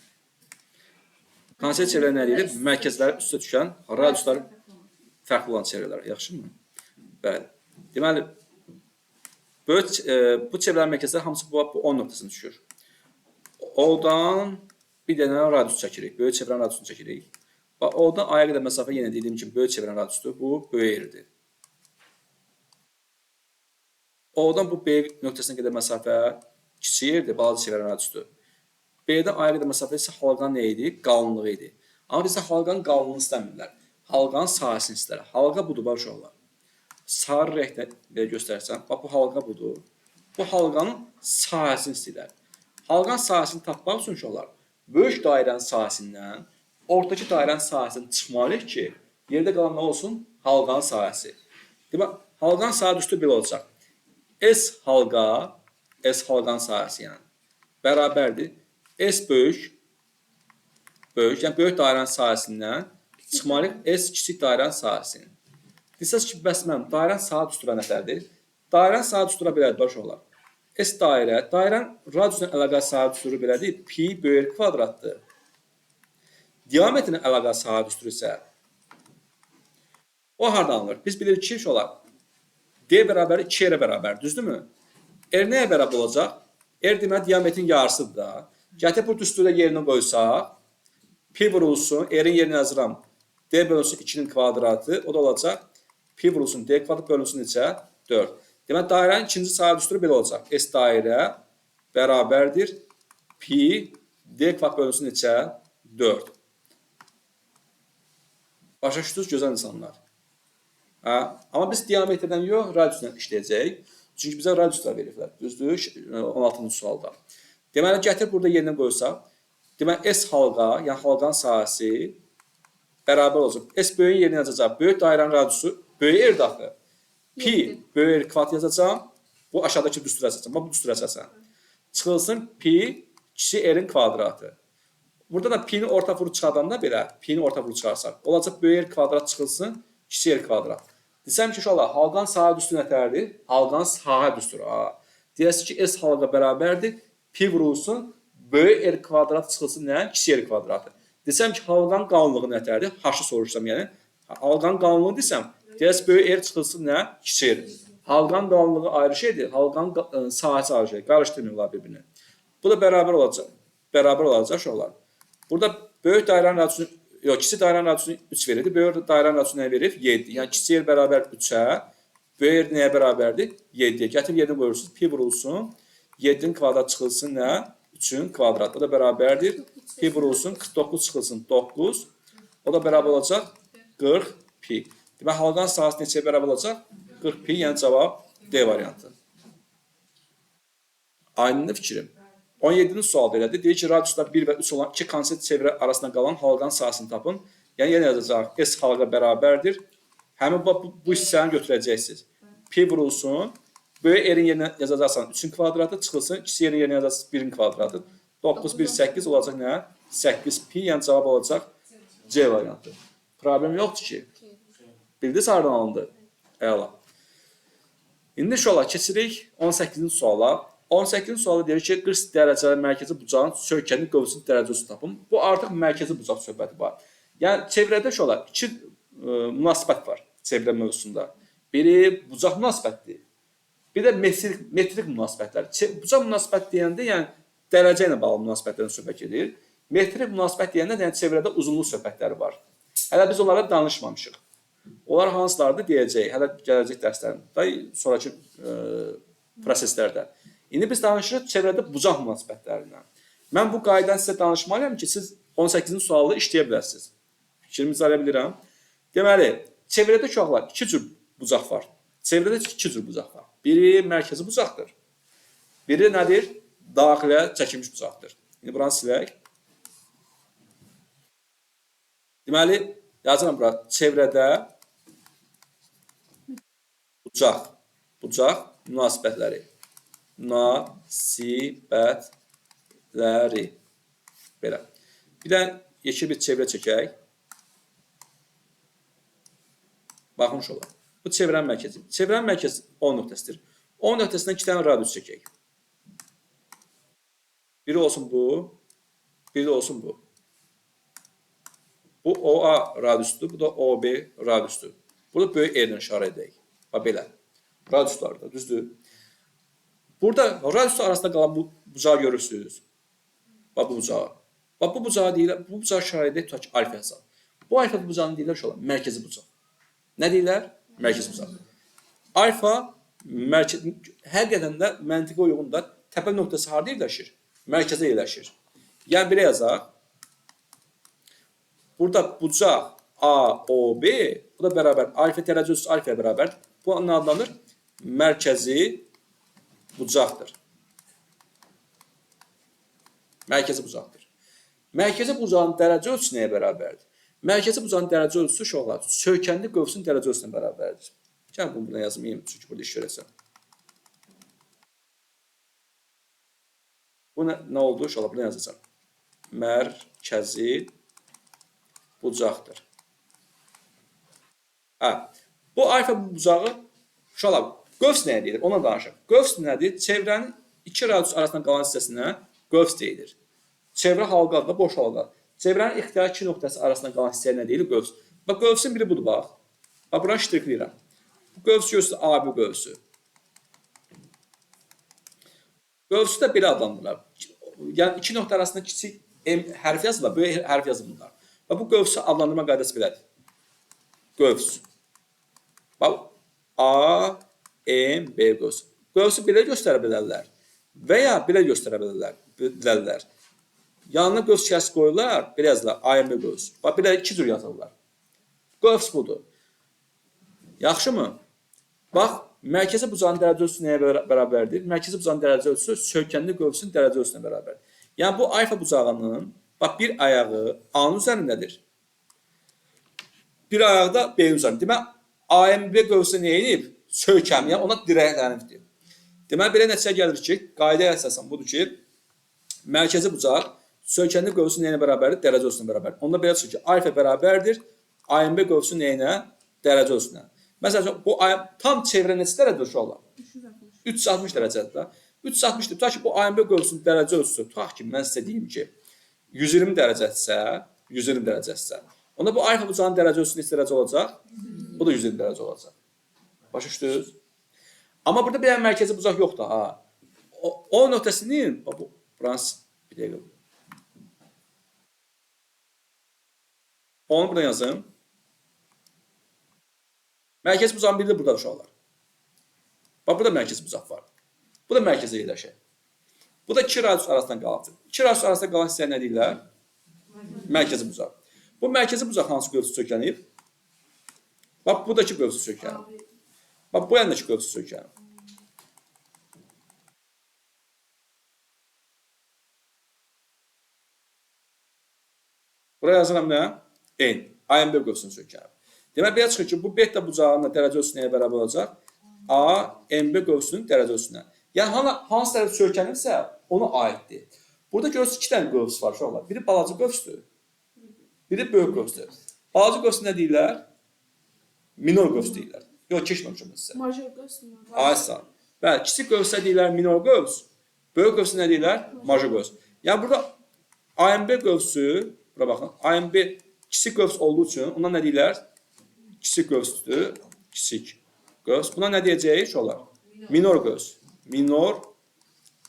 [SPEAKER 1] Konsentrik çevrələr nə deyir? Mərkəzləri üstə düşən, radiusları fərqli olan çevrələr. Yaxşımı? Bəli. Deməli, bu çevrələrin mərkəzləri hamısı bu 10 nöqtəsində düşür. O'dan bir dənə radius çəkirik. Böyük çevrənin radiusunu çəkirik. O'dan A'ya qədər məsafə yenə dediyim kimi böyük çevrənin radiusudur. Bu böyük yerdir. O'dan bu B nöqtəsinə qədər məsafə kiçik yerdir, balaca çevrənin radiusudur. B'dən A'ya qədər məsafə isə halqanın nə idi? Qalınlığı idi. Amma bizdə halqanın qalınlığını istəmirlər. Halqanın sahəsini istəyirlər. Halqa budur, var uşaqlar. Sarı rənglə belə göstərsəm, bax bu halqa budur. Bu halqanın sahəsini istəyirlər. Halqanın sahəsini tapmaq üçün uşaqlar, böyük dairənin sahəsindən ortadakı dairənin sahəsindən çıxmalıyıq ki, yerdə qalan nə olsun? Halqanın sahəsi. Demək, halqanın sahəsi üstü belə olacaq. S halqanın sahəsi yəni bərabərdir. S böyük, yəni böyük dairənin sahəsindən çıxmalıyıq S kiçik dairənin sahəsini. Desəz ki, bəs mən dairənin sağa düstura nətərdir? Dairənin sağa düstura belədir, baş olar. S dairənin radiusuna əlaqəli sağa düsturu belədir, pi böyük kvadratdır. Diametrin əlaqəli sağa düsturu isə o hardan alınır? Biz bilirik ki, D bərabər 2 R bərabər, düzdürmü? R nəyə bərabər olacaq? R demək diametrin yarısıdır da. Gətir bu düsturda yerinə qoysaq, pi vurulsun, R-in yerinə yazıram. D bölünsün 2-nin kvadratı, o da olacaq. Pi vurulsun, D kvadrat bölünsün neçə? 4. Demək, dairənin ikinci sağa düsturu belə olacaq. S dairə bərabərdir. Pi, D kvadrat bölünsün neçə? 4. Başa düşdünüz, gözəl insanlar. Amma biz diametrdən yox, radiusdan işləyəcəyik. Çünki bizə radiuslar veriblər. Düzdür, 16-cı sualda. Deməli, gətir burada yerinə qoysaq. Deməli, S halqa, yəni halqanın sahəsi bərabər olacaq. S böyüyün yerinə yazacaq. Böyük dairənin radiusu böyük yerdir axı. Pi böyük yer kvadrat yazacağım. Bu aşağıdakı düstur əsasın. Bu düstur əsasın. Çıxılsın pi kiçik yerin kvadratı. Burada da pi'ni orta vuru çıxardanda belə, pi'ni orta vuru çıxarsaq, olacaq böyük yer kvadrat çıxılsın, kiçik yer kvadrat. Desəm ki, halqanın sahə düsturu nətərdir? Halqanın sahə düsturu. Deyəsiz ki, S halqa bərabərdir. Pi vurulsun, böyük yer kvadrat çıxılsın, nə? Kiçik yer kvadratı. Desəm ki, halqanın qalınlığı nətərdir? H-ı sorursam, yəni. Halqanın qalınlığı desəm, deyəsiz böyük yer çıxılsın, nə? Kiçik yer. Halqanın qalınlığı ayrı şeydir, halqanın sahəsi ayrı şeydir. Qarışdırmıyorlar bir-birini. Bu da bərabər olacaq. Bərabər olacaq uşaqlar. Burada böyük dairənin radiusunu, kiçik dairənin radiusunu 3 verirdi. Böyük dairənin radiusunu nə verir? 7. Yəni kiçik yer bərabər 3-ə, böyük yer nəyə bərabərdir? 7-yə. Gətir yerinə qoyursunuz, pi vurulsun. 7-nin kvadrat çıxılsın nə? 3-ün kvadratı. O da bərabərdir. Pi vurulsun, 49 çıxılsın 9. O da bərabər olacaq 40 pi. Demək, halqanın sahəsi neçəyə bərabər olacaq? 40 pi, yəni cavab D variantı. Aydındır fikrim. 17-ci sual belədir. Deyir ki, radiuslar 1 və 3 olan iki konsentrik çevrə arasında qalan halqanın sahəsini tapın. Yəni, yenə yazacaq. S halqa bərabərdir. Həmin bu hissəni götürəcəksiniz. Pi vurulsun. Böyük yerin yerinə yazacaqsan 3-ün kvadratı, çıxılsın. Kiçik yerin yerinə yazacaqsan 1-in kvadratı. 9, 1, 8 olacaq nə? 8 pi, yəni cavab olacaq C variantı. Problem yoxdur ki. Bildiniz hardan alındı? Əla. İndi inşallah keçirik 18-ci suala. 18-ci sualda deyir ki, 40 dərəcəli mərkəzi bucağın söykənin qövsün dərəcəsini tapın. Bu artıq mərkəzi bucaq söhbəti var. Yəni, çevrədə iki münasibət var çevrə mövzusunda. Biri bucaq münasibətdir. Bir də metrik münasibətlər. Bucaq münasibət deyəndə, yəni dərəcə ilə bağlı münasibətlərdən söhbət gedir. Metrik münasibət deyəndə, yəni çevrədə uzunluq söhbətləri var. Hələ biz onlara danışmamışıq. Onlar hansılardır deyəcəyik, hələ gələcək dərslərdə, sonraki proseslərdə. İndi biz danışırıq çevrədə bucaq münasibətlərindən. Mən bu qaydadan sizə danışmalıyam ki, siz 18-ci sualı işləyə bilərsiniz. Fikrimi izah bilirəm. Deməli, çevrədə uşaqlar iki cür bucaq var. Çevrədə iki cür bucaq var. Biri mərkəzi bucaqdır. Biri nədir? Daxilə çəkilmiş bucaqdır. İndi buranı silək. Deməli, yazıram bura. Çevrədə bucaq münasibətləri. Münasibətləri. Belə. Bir də yekə bir çevrə çəkək. Baxın şola. Bu çevrənin mərkəzi. Çevrənin mərkəzi O nöqtəsidir. O nöqtəsindən 2 dənə radius çəkək. Biri olsun bu, biri de olsun bu. Bu OA radiusdur, bu da OB radiusdur. Burada böyük R-dən işarə edək. Bax belə. Radiuslarda, düzdür? Burada radiuslar arasında qalan bu bucağı görürsünüz. Bax bu bucağı. Bax bu bucağı deyirlər, bu bucağı işarə edək, tutaq ki, alfa yazaq. Bu alfa bucağını deyirlər şola, mərkəzi bucaq. Nə deyirlər? Mərkəzi bucaq. Alfa həqiqətən də məntiqə uyğun da təpə nöqtəsi harda yerləşir? Mərkəzə yerləşir. Yəni belə yazaq. Burada bucaq AOB, bu da bərabər alfa tərəzi üstü alfaya bərabər. Bu nə adlanır? Mərkəzi bucaqdır. Mərkəzi bucaqdır. Mərkəzi bucağın dərəcə ölçüsü nəyə bərabərdir? Mərkəzi bucağın dərəcə ölçüsü uşaqlar söykənli qövsün dərəcə ölçüsünə bərabərdir. Gəl bunu buna yazmayayım çünki burada iş görəsən. Bu nə oldu? Uşaqlar buna yazacağam. Mərkəzi bucaqdır. Bu alfa bucağı uşaqlar qövs nəyə deyilir? Ona danışaq. Qövs nədir? Çevrənin iki radius arasında qalan hissəsinə qövs deyilir. Çevrə halqa da boş halqa. Çevrənin ixtiyari iki nöqtəsi arasında qalan hissəyə nə deyilir? Qövs. Bax qövsün biri budur bax. Bax buranı ştrikləyirəm. Bu qövs göstər AB qövsü. Qövsü də belə adlandırılır. Yəni iki nöqtə arasında kiçik M hərfi yazılır, böyük hərf yazılırlar. Bax bu qövsü adlandırma qaydası belədir. Qövs. Bax A, M, B qövsü. Qövsü belə göstərə bilərlər və ya belə göstərə bilərlər. Yanına qövs kəsi qoyurlar, belə yazırlar, A, M, B qövsü. Bax belə iki cür yazırlar. Qövs budur. Yaxşımı? Bax, mərkəzi bucağın dərəcə ölçüsü nəyə bərabərdir? Mərkəzi bucağın dərəcə ölçüsü söykənli qövsün dərəcə ölçüsünə bərabərdir. Yəni bu alfa bucağının bax bir ayağı A-nın üzərindədir. Bir ayağı da B-nin üzərində. Demək, AMB qövsü nə edib? Söykəm, yəni ona dirəklənibdir. Demək, belə nəticə gəlir ki, qaydaya əsasən budur ki, mərkəzi bucaq söykənli qövsü nəyə bərabərdir? Dərəcə ölçüsünə bərabərdir. Onda belə çıxır ki, alfa bərabərdir AMB qövsü nəyinə? Dərəcə ölçüsünə. Məsələn, bu tam çevrə neçə dərəcədir uşaqlar? 360 dərəcədir. 360-dır. Tutaq ki, bu AMB qövsünün dərəcə ölçüsü, tutaq ki, mən sizə deyim ki, 120 dərəcədirsə, onda bu alfa bucağın dərəcə ölçüsü neçə dərəcə olacaq? Bu da 120 dərəcə olacaq. Başa düşdünüz? Amma burada bir mərkəzi bucaq yoxdur. O nöqtəsinin, bu Frans bir dəqiqə. Onu buradan yazın. Mərkəzi bucağın biri də burada uşaqlar. Bax, burada mərkəzi bucaq var. Bu da mərkəzə yerləşir. Bu da iki radius arasından qalan. İki radius arasında qalan hissəyə nə deyirlər? Mərkəzi bucaq. Bu mərkəzi bucaq hansı qövsü söykənib? Bax, buradakı qövsü söykənib. Bax, bu yandakı qövsü söykənib. Buraya yazıram nə? N. AMB qövsünü söykənib. Demək, belə çıxır ki, bu beta bucağının dərəcə ölçüsü nəyə bərabər olacaq? A, MB qövsünün dərəcə ölçüsünə. Yəni, hansı tərəf söykənirsə, ona aiddir. Burada görürsünüz, iki dənə qövs var, uşaqlar. Biri balaca qövsdür, biri böyük qövsdür. Balaca qövsü nə deyirlər? Minor qövs deyirlər. Yox, keçməmişəm sizə.
[SPEAKER 2] Major qövs mü?
[SPEAKER 1] Aysa. Bəli, kiçik qövsə deyirlər minor qövs, böyük qövsü nə deyirlər? Major qövs. Yəni, burada AMB qövsü, bura baxın, AMB kiçik qövs olduğu üçün ona nə deyirlər? Kiçik qövsdür, kiçik qövs. Buna nə deyəcəyik? Şolar. Minor qövs. Minor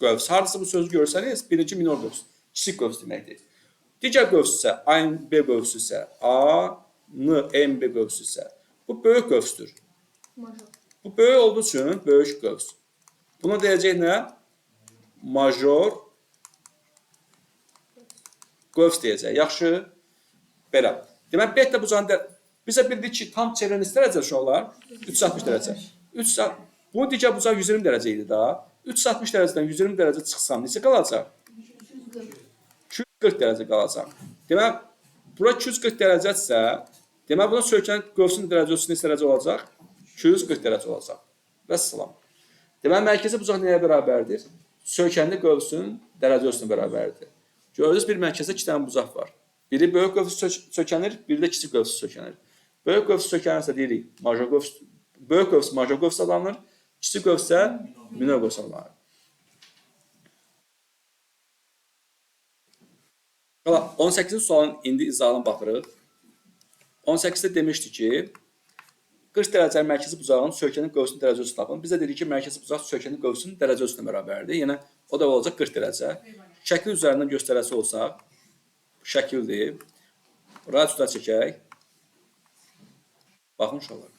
[SPEAKER 1] qövs. Hardasa bu sözü görsəniz, birinci minor qövs. Kiçik qövs deməkdir. Digər qövs isə A, B qövsü isə A, N, M, B qövsü isə bu böyük qövsdür. Bu böyük olduğu üçün böyük qövs. Buna deyəcək nə? Major qövs deyəcək. Yaxşı? Belə. Demək, beta bucağın bizə bildik ki, tam çevrəni neçə dərəcə uşaqlar? 360 dərəcə. Bunun digər bucağı 120 dərəcə idi da. 360 dərəcədən 120 dərəcə çıxsam neçə qalacaq? 240 dərəcə qalacaq. Demək, bura 240 dərəcədirsə, demək, buna söykənən qövsün dərəcəsi neçə dərəcə olacaq? 240 dərəcə olacaq. Vəssalam. Demək, mərkəzi bucaq nəyə bərabərdir? Söykənli qövsün dərəcəsinə bərabərdir. Gördünüz, bir mərkəzdə 2 dənə bucaq var. Biri böyük qövs sökənir, biri də kiçik qövs sökənir. Böyük qövs sökənirsə deyirik, major qövs, böyük qövs major qövs adlanır, kiçik qövs isə minor qövs adlanır. 18-ci sualın indi izahına baxırıq. 18-də demişdik ki, 40 dərəcəli mərkəzi bucağın söykənli qövsün dərəcəsi tapın. Biz də dedik ki, mərkəzi bucaq söykənli qövsün dərəcəsinə bərabərdir. Yəni, o da olacaq 40 dərəcə. Şəkil üzərindən göstərəsi olsaq, şəkildir. Radiuslar çəkək. Baxın uşaqlar.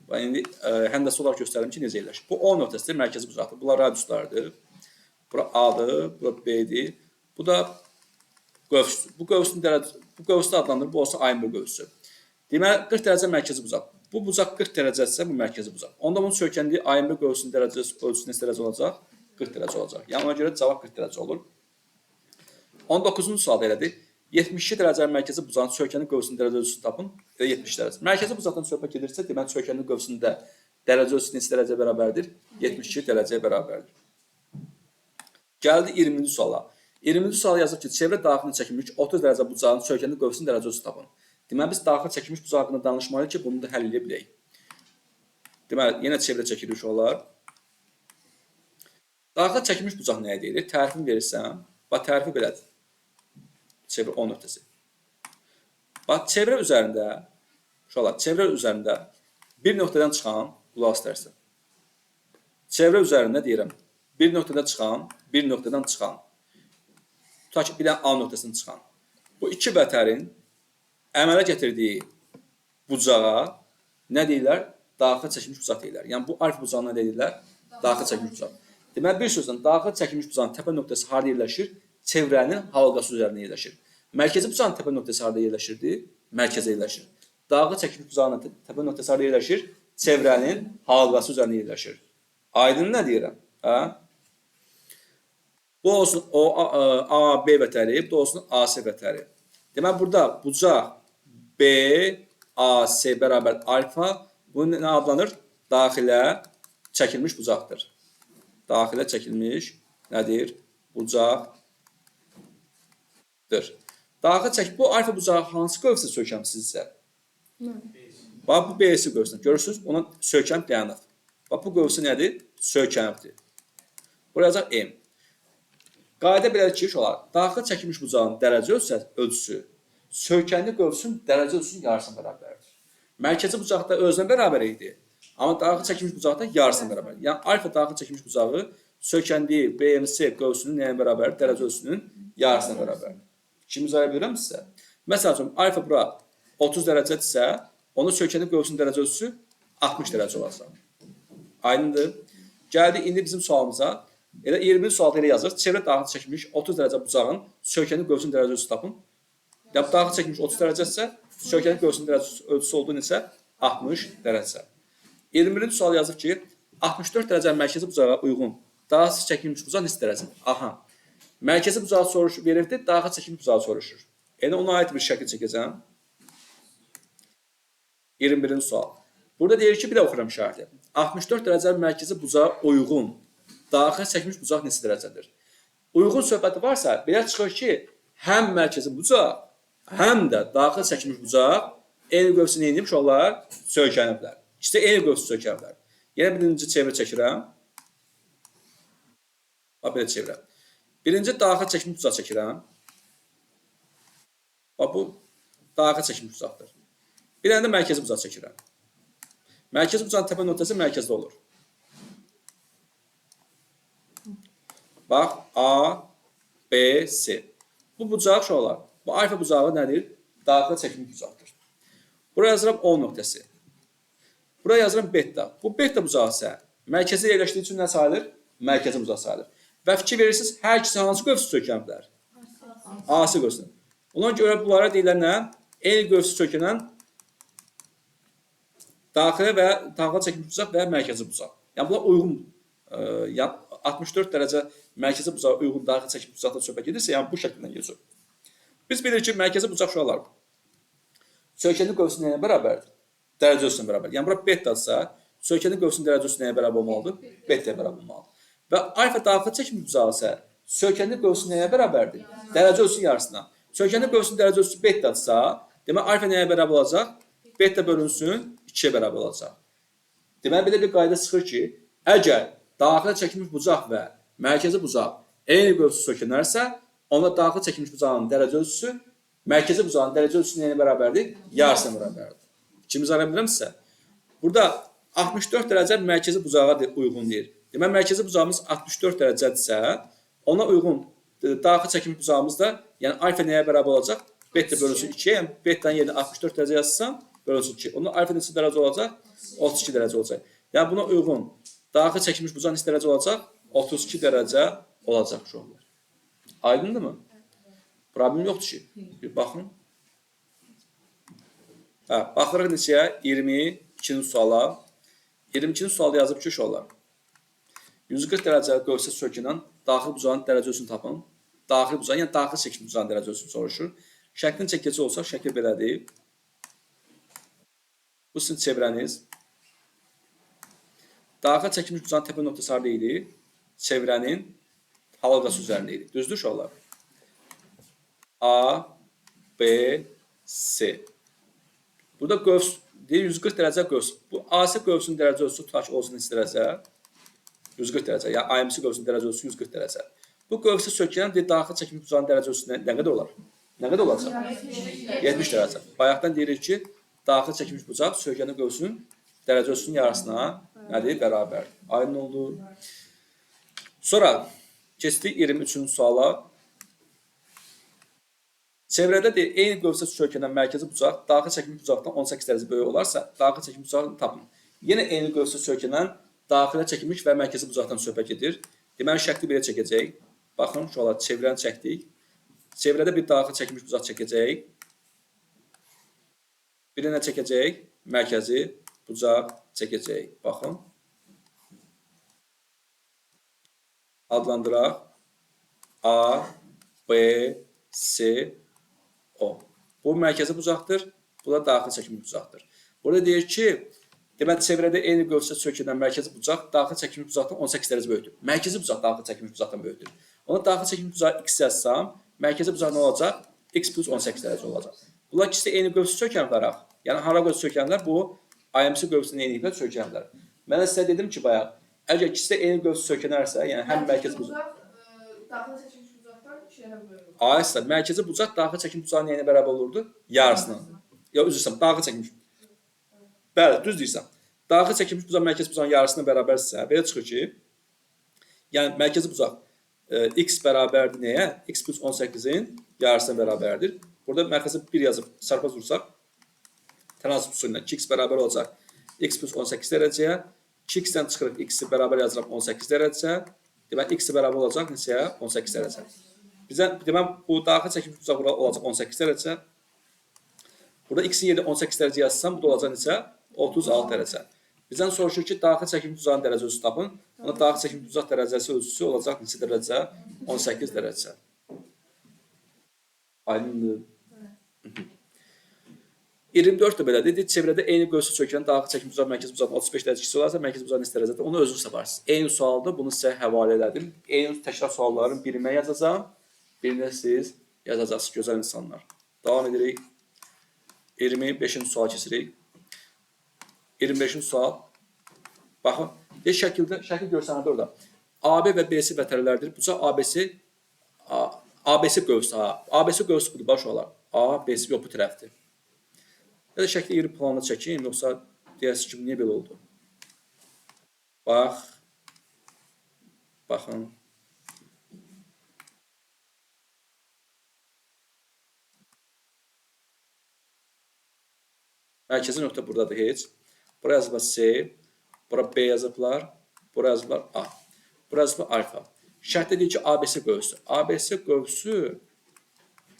[SPEAKER 1] Və indi həndəsi olaraq göstərim ki, necə yerləşir. Bu O nöqtəsidir, mərkəzi bucaqdır. Bunlar radiuslardır. Bura A'dır, bura B'dir. Bu da qövsdür. Bu qövsdə adlanır, bu olsa ayın bir qövsü. Deməli, 40 dərəcə mərkəzi bucaq. Bu bucaq 40 dərəcədirsə, bu mərkəzi bucaq. Onda bunun söykəndiyi ayın bir qövsünün dərəcəsi ölçüsü neçə dərəcə olacaq? 40 dərəcə olacaq. Yəni, ona görə cavab 40 dərəcə olur. 19-cu sualda elədir. 72 dərəcəli mərkəzi bucağın söykənli qövsünün dərəcə ölçüsünü tapın. 70 dərəcə. Mərkəzi bucaqdan söhbət gedirsə, deməli söykənli qövsünün də dərəcə ölçüsü neçə dərəcə bərabərdir? 72 dərəcəyə bərabərdir. Gəldi 20-ci suala. 20-ci suala yazır ki, çevrə daxilində çəkilmiş 30 dərəcə bucağın söykənli qövsünün dərəcə ölçüsünü tapın. Deməli, biz daxil çəkilmiş bucaq haqqında danışmalıyıq ki, bunu da həll edə bilək. Deməli, yenə çevrə çəkilir uşaqlar. Daxil çəkilmiş bucaq nəyə deyilir? Tərifini verirsəm, bax, tərifi belədir. Çevrə O nöqtəsi. Bax, çevrə üzərində, uşaqlar, çevrə üzərində bir nöqtədən çıxan, qulaq istərsən. Çevrə üzərində deyirəm, bir nöqtədən çıxan, tutaq ki, bir dənə A nöqtəsindən çıxan. Bu iki vətərin əmələ gətirdiyi bucağa nə deyirlər? Daxil çəkilmiş bucaq deyirlər. Yəni, bu alfa bucağına nə deyirlər? Daxil çəkilmiş bucaq. Deməli, bir sözlə, daxil çəkilmiş bucağın təpə nöqtəsi harada yerləşir? Çevrənin halqası üzərində yerləşir. Mərkəzi bucağın təpə nöqtəsi harada yerləşirdi? Mərkəzə yerləşir. Daxil çəkilmiş bucağın təpə nöqtəsi harada yerləşir? Çevrənin halqası üzərində yerləşir. Aydın nə deyirəm? Bu olsun A, B vətəri, bu olsun AC vətəri. Deməli, burada bucaq B, AC bərabər alfa, bu nə adlanır? Daxilə çəkilmiş bucaqdır. Daxilə çəkilmiş nədir? Bucaqdır. Daxil çəkilmiş, bu alfa bucağı hansı qövsə söykəmsizsə? Bax, bu B-si qövsünə. Görürsünüz, ona söykəm dayanır. Bax, bu qövsü nədir? Söykəmdir. Buraya yazaq M. Qayda belədir ki, daxil çəkilmiş bucağın dərəcə ölçüsü söykənli qövsün dərəcə ölçüsünün yarısına bərabərdir. Mərkəzi bucaqda özünə bərabər idi. Amma daxil çəkilmiş bucaqda yarısına bərabər. Yəni, alfa daxil çəkilmiş bucağı söykəndiyi BMC qövsünün nəyə bərabərdir? Dərəcə ölçüsünün yarısına bərabərdir. İkimiz ayıra bilirəm sizə. Məsələn, alfa bura 30 dərəcədirsə, onda söykənli qövsünün dərəcə ölçüsü 60 dərəcə olacaq. Aydındır. Gəldi indi bizim sualımıza. Elə 20 sualda elə yazır. Çevrə daxil çəkilmiş 30 dərəcə bucağın söykənli qövsünün dərəcə ölçüsü tapın. Daxil çəkilmiş 30 dərəcədirsə, söykənli qövsünün dərəcə ölçüsü olduğu neçə? 60 dərəcə. 21-ci sual yazır ki, 64 dərəcə mərkəzi bucağa uyğun daxil çəkilmiş bucaq neçə dərəcə? Aha. Mərkəzi bucağı verirdi, daxil çəkilmiş bucağı soruşur. Yəni, ona aid bir şəkil çəkəcəm. 21-ci sual. Burada deyir ki, bir də oxuram şərti. 64 dərəcə mərkəzi bucağa uyğun daxil çəkilmiş bucaq neçə dərəcədir? Uyğun söhbəti varsa, belə çıxır ki, həm mərkəzi bucaq, həm də daxil çəkilmiş bucaq eyni qövsü neyinib uşaqlar? Söykəniblər. İkisi eyni qövsü söykəniblər. Yenə birinci çevrə çəkirəm. Bax, belə çevrəm. Birinci daxil çəkilmiş bucaq çəkirəm. Bax, bu daxil çəkilmiş bucaqdır. Bir dənə də mərkəzi bucaq çəkirəm. Mərkəzi bucağın təpə nöqtəsi mərkəzdə olur. Bax, A, B, C. Bu bucaq uşaqlar. Bu alfa bucağı nədir? Daxil çəkilmiş bucaqdır. Buraya yazıram O nöqtəsi. Buraya yazıram beta. Bu beta bucağı isə mərkəzə yerləşdiyi üçün nə sayılır? Mərkəzi bucaq sayılır. Və fikir verirsiniz, hər ikisi hansı qövsü sökənlər? A-sı qövsü. Ona görə bunlara deyilən nə? Eyni qövsü sökənən daxili və daxil çəkilmiş bucaq və mərkəzi bucaq. Yəni bunlar uyğun, yəni 64 dərəcə mərkəzi bucağa uyğun daxil çəkilmiş bucaqdan söhbət edirsə, yəni bu şəkildə yazır. Biz bilirik ki, mərkəzi bucaq uşaqlar sökənin qövsü nəyə bərabərdir? Dərəcə ölçüsünə bərabər. Yəni bura betadsa, sökənin qövsünün dərəcə ölçüsü nəyə bərabər olmalıdır? Betaya bərabər olmalıdır. Və alfa daxil çəkilmiş bucağı isə sökənin qövsü nəyə bərabərdir? Dərəcə ölçüsünün yarısına. Sökənin qövsünün dərəcə ölçüsü betadsa, demək alfa nəyə bərabər olacaq? Beta bölünsün 2-yə bərabər olacaq. Demək belə bir qayda çıxır ki, əgər daxilə çəkilmiş bucaq və mərkəzi bucaq eyni qövsü sökənərsə, onda daxil çəkilmiş bucağın dərəcə ölçüsü mərkəzi bucağın dərəcə ölçüsü nəyə bərabərdir? Yarısına bərabərdir. İkimiz ara bilirəm sizə. Burada 64 dərəcə mərkəzi bucağa uyğun deyir. Demək, mərkəzi bucağımız 64 dərəcədirsə, ona uyğun daxil çəkilmiş bucağımız da, yəni alfa nəyə bərabər olacaq? Beta bölünsün 2-yə, yəni beta'nın yerinə 64 dərəcə yazsam, bölünsün 2. Onun alfa neçə dərəcə olacaq? 32 dərəcə olacaq. Yəni buna uyğun daxil çəkilmiş bucaq neçə dərəcə olacaq? 32 dərəcə olacaq uşaqlar. Aydındır mı? Problem yoxdur ki. Bir baxın. Baxırıq neçəyə? 22-ci suala. 22-ci sualda yazıb ki, uşaqlar. 140 dərəcə qövsə sökünən daxil bucağın dərəcə ölçüsünü tapın. Daxil bucağın, yəni daxil çəkilmiş bucağın dərəcə ölçüsünü soruşur. Şəklin çəkəcək olsa, şəkil belədir. Bu sizin çevrəniz. Daxil çəkilmiş bucağın təpə nöqtəsi harada idi? Çevrənin halqası üzərində idi. Düzdür uşaqlar? A, B, C. Burada qövs deyir 140 dərəcə qövs. Bu AC qövsünün dərəcə ölçüsü tutaq olsun neçə dərəcə? 140 dərəcə. Yəni AMC qövsünün dərəcə ölçüsü 140 dərəcə. Bu qövsü sökülən daxil çəkilmiş bucağın dərəcə ölçüsü nə qədər olar? Nə qədər olacaq? 70 dərəcə. Bayaqdan deyirik ki, daxil çəkilmiş bucaq sökənin qövsünün dərəcə ölçüsünün yarısına nədir? Bərabər. Aydın oldu. Sonra keçdik 23-cü suala. Çevrədə deyir, eyni qövsə sökənən mərkəzi bucaq daxil çəkilmiş bucaqdan 18 dərəcə böyük olarsa, daxil çəkilmiş bucağı tapın. Yenə eyni qövsə sökənən daxilə çəkilmiş və mərkəzi bucaqdan söhbət edir. Deməli, şəkli belə çəkəcək. Baxın, şuralar çevrəni çəkdik. Çevrədə bir daxil çəkilmiş bucaq çəkəcək. Bir nə çəkəcək? Mərkəzi bucaq çəkəcək. Baxın. Adlandıraq. A, B, C, O. Bu mərkəzi bucaqdır. Bu da daxil çəkilmiş bucaqdır. Burada deyir ki, demək, çevrədə eyni qövsə sökülən mərkəzi bucaq daxil çəkilmiş bucaqdan 18 dərəcə böyükdür. Mərkəzi bucaq daxil çəkilmiş bucaqdan böyükdür. Ona daxil çəkilmiş bucağı x yazsam, mərkəzi bucaq nə olacaq? X plus 18 dərəcə olacaq. Bunlar ikisi eyni qövsə sökənlər. Yəni, hara qövsə sökənlər? Bu, IMC qövsünün eyni ilə sökənlər. Mən sizə dedim ki, bayaq, əgər ikisi eyni qövsə sökənərsə, yəni həm mərkəzi bucaq daxil çəkilmiş bucaqdan Aysa, mərkəzi bucaq daxil çəkilmiş bucağın neyinə bərabər olurdu? Yarısına. Ya üzr istəyirəm, daxil çəkilmiş. Bəli, düz deyirsən. Daxil çəkilmiş bucaq mərkəzi bucağın yarısına bərabərsə, belə çıxır ki, yəni mərkəzi bucaq x bərabərdir nəyə? X plus 18-in yarısına bərabərdir. Burada mərkəzi 1 yazıb çarpaz vursaq, tənasib üsuluyla 2x bərabər olacaq x plus 18 dərəcəyə. 2x-dən çıxırıq x-i bərabər yazıram 18 dərəcə. Demək, x-i bərabər olacaq neçəyə? 18 dərəcə. Demək, bu daxil çəkilmiş bucaq olacaq 18 dərəcə. Burada x-in yeri 18 dərəcə yazsam, bu da olacaq neçə? 36 dərəcə. Bizdən soruşur ki, daxil çəkilmiş bucağın dərəcə ölçüsü tapın. Ona daxil çəkilmiş bucaq dərəcəsi ölçüsü olacaq neçə dərəcə? 18 dərəcə. Aydındır. 24 də belədir. Çevrədə eyni qövsə sökülən daxil çəkilmiş bucaq mərkəzi bucaq 35 dərəcə olarsa, mərkəzi bucaq neçə dərəcədir? Onu özünüz taparsınız. Eyni sualda bunu sizə həvalə elədim. Eyni təkrar sualların birinə yazacağım. Birinə siz yazacaqsınız, gözəl insanlar. Davam edirik. 25-ci sual keçirik. 25-ci sual. Baxın, şəkil görsənədir orada. AB və BC vətərlərdir. Bucaq ABC qövsü. ABC qövsü budur, baş olar. A, BC yox, bu tərəfdir. Ya da şəkli iri planla çəkim, yoxsa deyəsiniz ki, niyə belə oldu? Baxın. Mərkəzi nöqtə buradadır heç. Bura yazıblar C, bura B yazıblar, bura yazıblar A. Bura yazıblar alfa. Şərtdə deyir ki, ABC qövsü. ABC qövsü,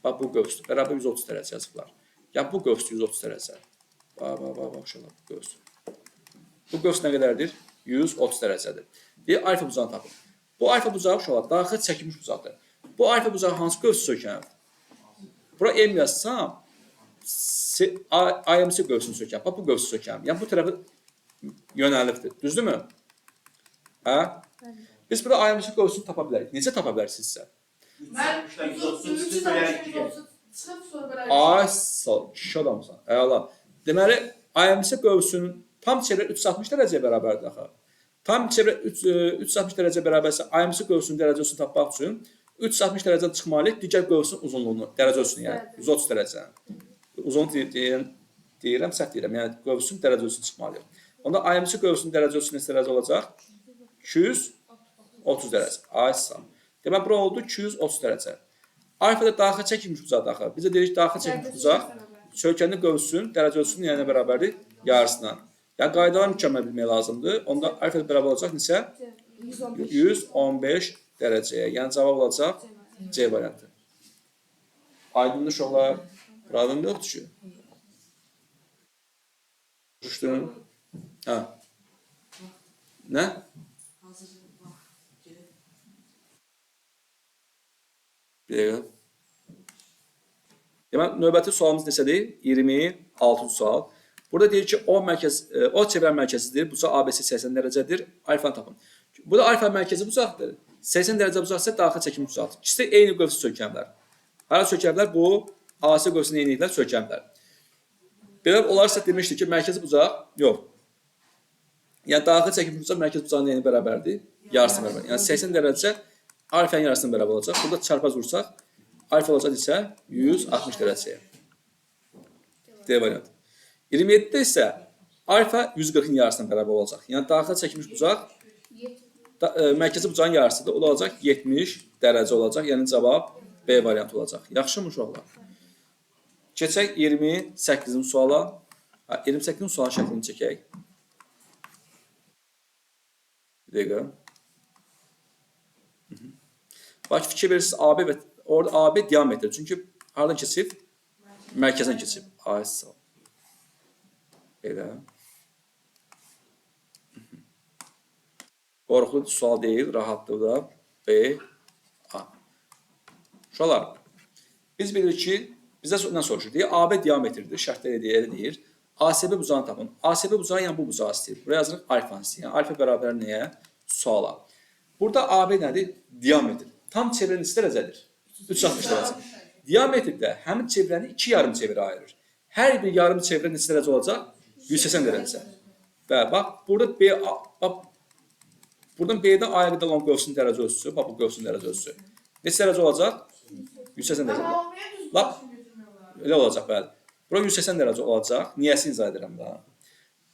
[SPEAKER 1] bax bu qövsü, bərabər 130 dərəcə yazıblar. Yəni bu qövsü 130 dərəcə. Bax, şöyle bu qövsü. Bu qövs nə qədərdir? 130 dərəcədir. Deyir, alfa buzağını tapın. Bu alfa buzağı uşaqlar daxil çəkilmiş buzaqdır. Bu alfa buzağı hansı qövsü sökəndir? Bura M yazsam, AMC qövsünü sökəm. Bax, bu qövsü sökəm. Yəni, bu tərəfi yönəlibdir. Düzdürmü? Hə? Biz burada AMC qövsünü tapa bilərik. Necə tapa bilərsinizsə?
[SPEAKER 2] Ben 133 bölerek çıkıp sonra bölerek.
[SPEAKER 1] Ay, kişi adamsan. Əla. Deməli, AMC qövsünün tam çevrə 360 dərəcəyə bərabərdir axı. Tam çevrə 360 dərəcə bərabərsə, AMC qövsünün dərəcə ölçüsünü tapmaq üçün 360 dərəcədən çıxmalıyıq digər qövsün uzunluğunu, dərəcə ölçüsünü, yəni 130 dərəcə. Uzun deyirəm, səhv deyirəm. Yəni qövsün dərəcə ölçüsünü çıxmalıyıq. Onda AMC qövsünün dərəcə ölçüsü neçə dərəcə olacaq? 230 dərəcə. Aysa. Demək, bura oldu 230 dərəcə. Alfada daxil çəkilmiş buzaq axı. Bizə deyirik daxil çəkilmiş buzaq sökəndə qövsün dərəcə ölçüsünün yəni bərabərdir yarısına. Yəni qaydaları mükəmməl bilmək lazımdır. Onda alfada bərabər olacaq neçə? 115 dərəcəyə. Yəni cavab olacaq C variantı. Aydındır uşaqlar. Problem yoxdur ki. Düşdün? Hə. Nə? Bir dəqiqə. Demək, növbəti sualımız neçədir? 26-cı sual. Burada deyir ki, o çevrə mərkəzidir. Bucaq ABC 80 dərəcədir. Alfanı tapın. Burada alfa mərkəzi bucaqdır. 80 dərəcə bucaqsa daxil çəkilmiş bucaqdır. İkisi eyni qövsü sökəmlər. Hara sökəmlər? Bu AC qövsünün eyniliklər sökəmlər. Belə olarsa demişdik ki, mərkəzi bucaq yox. Yəni daxil çəkilmiş bucaq mərkəzi bucağının eyni bərabərdir. Yarısına bərabər. Yəni 80 dərəcə alfanın yarısına bərabər olacaq. Burada çarpaz vursaq alfa olacaq isə 160 dərəcəyə. D variantı. 27-də isə alfa 140-ın yarısına bərabər olacaq. Yəni daxil çəkilmiş bucaq mərkəzi bucağın yarısıdır. O da olacaq 70 dərəcə olacaq. Yəni cavab B variantı olacaq. Yaxşımı uşaqlar? Keçək 28-ci suala. 28-ci sualın şəklini çəkək. Bir dəqiqə. Bax, fikir verirsiniz AB və orada AB diametr. Çünki haradan keçib? Mərkəzdən keçib. A-sal. Belə. Qorxulu sual deyil, rahatdır da. B, A. Uşaqlar, biz bilirik ki, bizə nə soruşur? Deyir, AB diametrdir, şərtlər elə deyir. ASB buzağını tapın. ASB buzağı yəni bu buzağı istəyir. Buraya yazırıq alfanı istəyir. Yəni alfa bərabər nəyə? Suala. Burada AB nədir? Diametr. Tam çevrənin neçə dərəcədir? 360 dərəcə. Diametrdə həmin çevrəni iki yarım çevrə ayırır. Hər bir yarım çevrə neçə dərəcə olacaq? 180 dərəcə. Və bax, burada B, bax, buradan B-dən A-ya qədər olan qövsünün dərəcə ölçüsü, bax bu qövsünün dərəcə ölçüsü. Neçə dərəcə olacaq? 180 dərəcə. Bax, elə olacaq, bəli. Bura 180 dərəcə olacaq. Niyəsini izah edirəm da.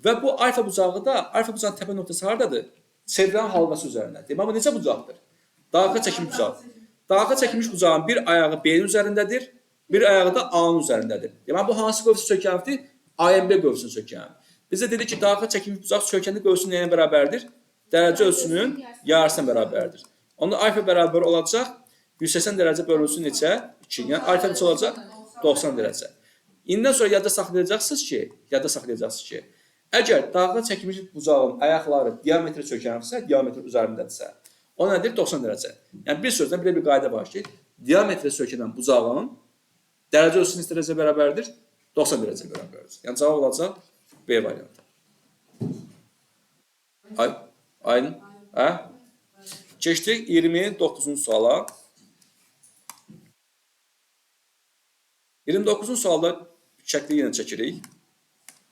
[SPEAKER 1] Və bu alfa bucağı da, alfa bucağının təpə nöqtəsi haradadır? Çevrənin halqası üzərində. Demək, amma necə bucaqdır? Daxil çəkilmiş bucaq. Daxil çəkilmiş bucağın bir ayağı B-nin üzərindədir, bir ayağı da A-nın üzərindədir. Demək, bu hansı qövsü sökəmdir? AMB qövsünü sökəm. Bizə dedi ki, daxil çəkilmiş bucaq sökəndə qövsünün nəyinə bərabərdir? Dərəcə ölçüsünün yarısına bərabərdir. Onda alfa bərabər olacaq 180 dərəcə bölünsün neçə? 2. Yəni alfa neçə olacaq? 90 dərəcə. İndən sonra yadda saxlayacaqsınız ki, əgər daxil çəkilmiş bucağın ayaqları diametri sökənirsə, diametr üzərindədirsə, o nədir? 90 dərəcə. Yəni bir sözdən bir qayda var ki, diametri sökənən bucağın dərəcə ölçüsü neçə dərəcə bərabərdir? 90 dərəcə bərabərdir. Yəni cavab olacaq B variantı. Aydın? Hə? Keçdik 29-cu suala. 29-cu sualda şəkli yenə çəkirik.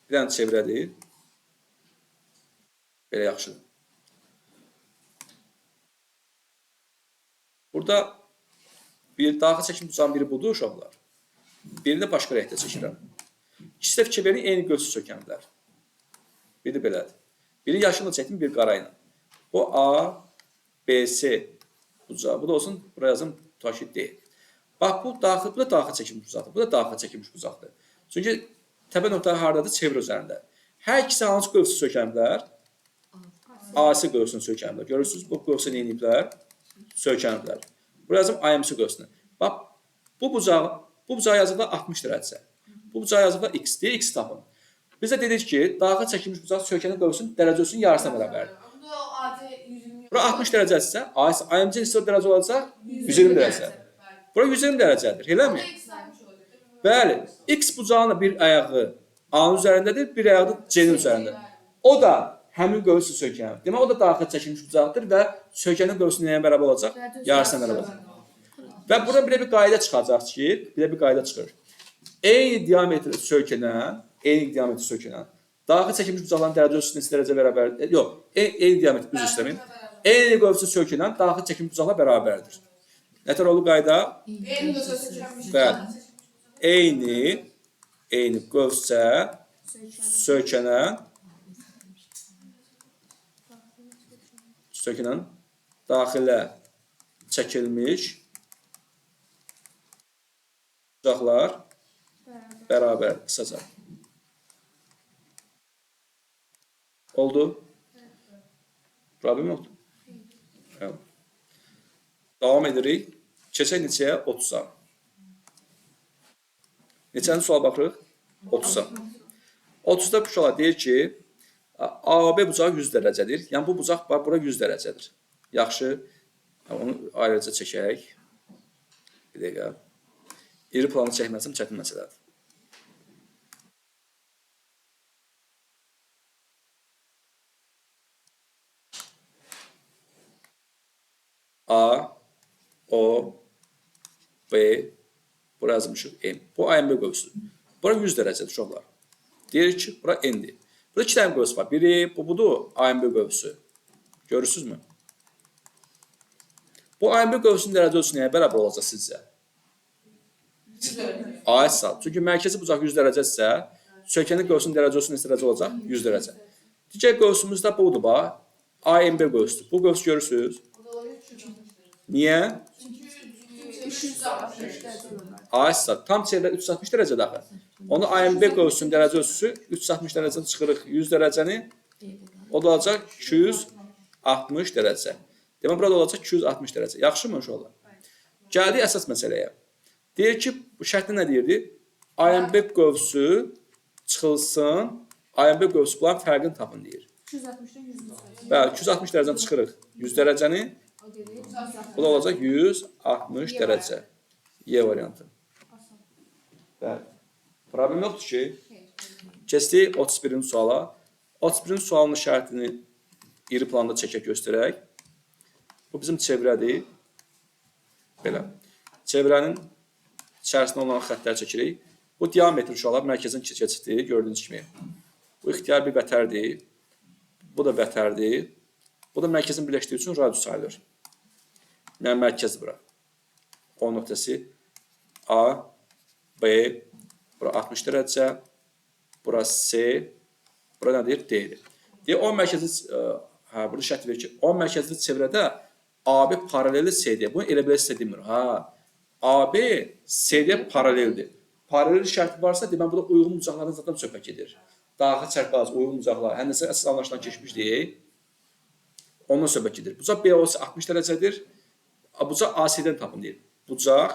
[SPEAKER 1] Bir dənə çevrədir. Belə yaxşıdır. Burada bir daxil çəkilmiş bucağın biri budur uşaqlar. Birini də başqa rəngdə çəkirəm. İkisi də fikir verin, eyni qövsü sökənlər. Biri belədir. Biri yaşılla çəkdim, bir qara ilə. Bu A, B, C bucağı. Bu da olsun, buraya yazım, tutaq ki, D. Bax, bu da daxil çəkilmiş bucaqdır. Bu da daxil çəkilmiş bucaqdır. Çünki Təpə nöqtəsi hardadır? Çevir üzərində. Hər ikisi hansı qövsü sökəniblər? AC qövsünü sökəniblər. Görürsünüz, bu qövsü nə ediblər? Sökəniblər. Buraya yazım IMC qövsünü. Bax, bu bucağı yazıda 60 dərəcə. Bu bucağı yazıda x deyir, x tapın. Biz də dedik ki, daxil çəkilmiş bucaq sökənin qövsünün dərəcə ölçüsünün yarısına bərabərdir. Bura 60 dərəcədirsə, IMC isə dərəcə olacaq 120 dərəcə. Bura 120 dərəcədir, eləmi? Bəli, x bucağının bir ayağı A-nın üzərindədir, bir ayağı da C-nin üzərindədir. O da həmin qövsü sökənir. Demək, o da daxil çəkilmiş bucaqdır və sökənin qövsü nəyə bərabər olacaq? Yarısına bərabər olacaq. Və burada bir qayda çıxacaq ki, bir qayda çıxır. Eyni diametri sökənən, daxil çəkilmiş bucaqların dərəcə ölçüsü neçə dərəcə bərabərdir? Yox, eyni diametri, üzr istəməyin. Eyni qövsü sökənən daxil çəkilmiş bucaqlar bərabərdir. Nətər oldu qayda? Bəli. Eyni qövsə sökənən daxilə çəkilmiş bucaqlar bərabər qısaca. Oldu? Problem yoxdur. Evet. Davam edirik. Keçək neçəyə? 30-a. Neçəni sual baxırıq? 30-a. 30-da uşaqlar deyir ki, AB bucağı 100 dərəcədir. Yəni bu bucaq bura 100 dərəcədir. Yaxşı. Onu ayrıca çəkək. Bir dəqiqə. İri planı çəkməsəm çətin məsələdir. A, O, B, bura yazmışıq M. Bu AMB qövsüdür. Bura 100 dərəcədir uşaqlar. Deyirik ki, bura N'dir. Burada 2 dənə qövsü var. Biri bu budur, AMB qövsü. Görürsünüzmü? Bu AMB qövsünün dərəcə ölçüsü nəyə bərabər olacaq sizcə? A hesab. Çünki mərkəzi bucaq 100 dərəcədirsə, sökənin qövsünün dərəcə ölçüsü neçə dərəcə olacaq? 100 dərəcə. Digər qövsümüz də budur bax. AMB qövsüdür. Bu qövsü görürsünüz? Niyə? A hesab. Tam çevrə 360 dərəcə daxil. Onu AMB qövsünün dərəcə ölçüsü 360 dərəcəni çıxırıq 100 dərəcəni. O da olacaq 260 dərəcə. Demək, burada olacaq 260 dərəcə. Yaxşı mı uşaqlar? Gəldik əsas məsələyə. Deyir ki, bu şərtdə nə deyirdi? AMB qövsü çıxılsın, AMB qövsü bulan fərqini tapın deyir.
[SPEAKER 3] 260-dan 100.
[SPEAKER 1] Bəli, 260 dərəcəni çıxırıq 100 dərəcəni. Bu da olacaq 160 dərəcə. Y variantı. Bəli. Problem yoxdur ki. Keçdik 31-ci suala. 31-ci sualın şərtini iri planda çəkək göstərək. Bu bizim çevrədir. Belə. Çevrənin içərisində olan xəttləri çəkirik. Bu diametr uşaqlar mərkəzin keçidir. Gördüyünüz kimi. Bu ixtiyar bir vətərdir. Bu da vətərdir. Bu da mərkəzin birləşdiyi üçün radius sayılır. Yəni mərkəz bura. O nöqtəsi A, B, bura 60 dərəcə, bura C, bura nədir? D-dir. O mərkəzi, burada şərt verir ki, o mərkəzli çevrədə AB paraleli CD. Bunu elə belə sizə demir. AB CD paraleldir. Paralel şərti varsa, demək, burada uyğun bucaqların zaten söhbət gedir. Daxil çərpaz, uyğun bucaqlar, hər nəsə əsas anlaşılan keçmiş deyil. Ondan söhbət gedir. Bucaq B olsa 60 dərəcədir. Bucaq AC-dən tapın deyil. Bucaq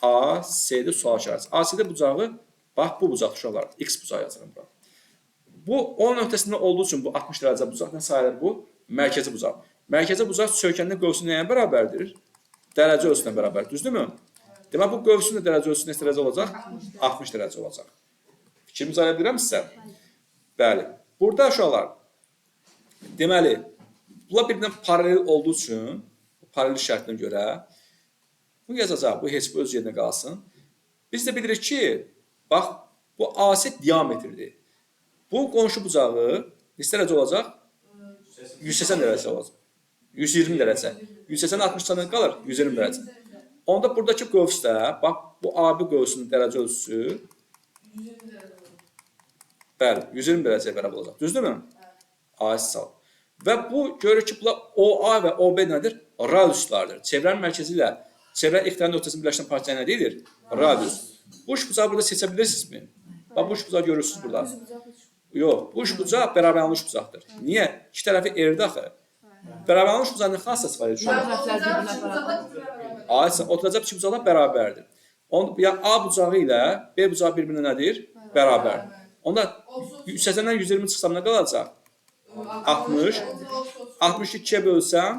[SPEAKER 1] AC-də sual işarəsi. AC-də bucağı, bax bu bucaq uşaqlar, X bucağı yazırım bura. Bu 10 nöqtəsində olduğu üçün bu 60 dərəcə bucaq nə sayılır bu? Mərkəzi bucaq. Mərkəzi bucaq sökəndə qövsü nəyə bərabərdir? Dərəcə ölçüsünə bərabər, düzdürmü? Demək, bu qövsünün də dərəcə ölçüsü neçə dərəcə olacaq? 60 dərəcə olacaq. Fikrimizi alə bilirəm sizə? Bəli. Burada uşaqlar, deməli, bunlar bir-birindən paralel olduğu üçün, paralel şərtinə görə, bu yazacaq, bu heç öz yerinə qalsın. Biz də bilirik ki, bax, bu AC diametrdir. Bu qonşu bucağı neçə dərəcə olacaq? 180 dərəcə olacaq. 120 dərəcə. 180 60-dan qalır, 120 dərəcə. Onda buradakı qövsdə, bax, bu AB qövsünün dərəcə ölçüsü bəli, 120 dərəcəyə bərabər olacaq. Düzdürmü? AC sal. Və bu görür ki, OA və OB nədir? Radiuslardır. Çevrənin mərkəzi ilə çevrənin ixtiyar nöqtəsinin birləşən parçaya nə deyilir? Radius. Bu bucağı burada seçə bilirsinizmi? Bax bu üçbucağı görürsünüz burada. Yox, bu üçbucaq bərabərli üçbucaqdır. Niyə? İki tərəfi erdi axı. Bərabərli üçbucağın nə xassəsi var idi? Aysa oturacaq iki bucaqlar bərabərdir. Yəni A bucağı ilə B bucağı bir-birinə nədir? Bərabər. Onda 80-dən 120 çıxsam nə qalacaq? 60. 60-ı 2-yə bölsəm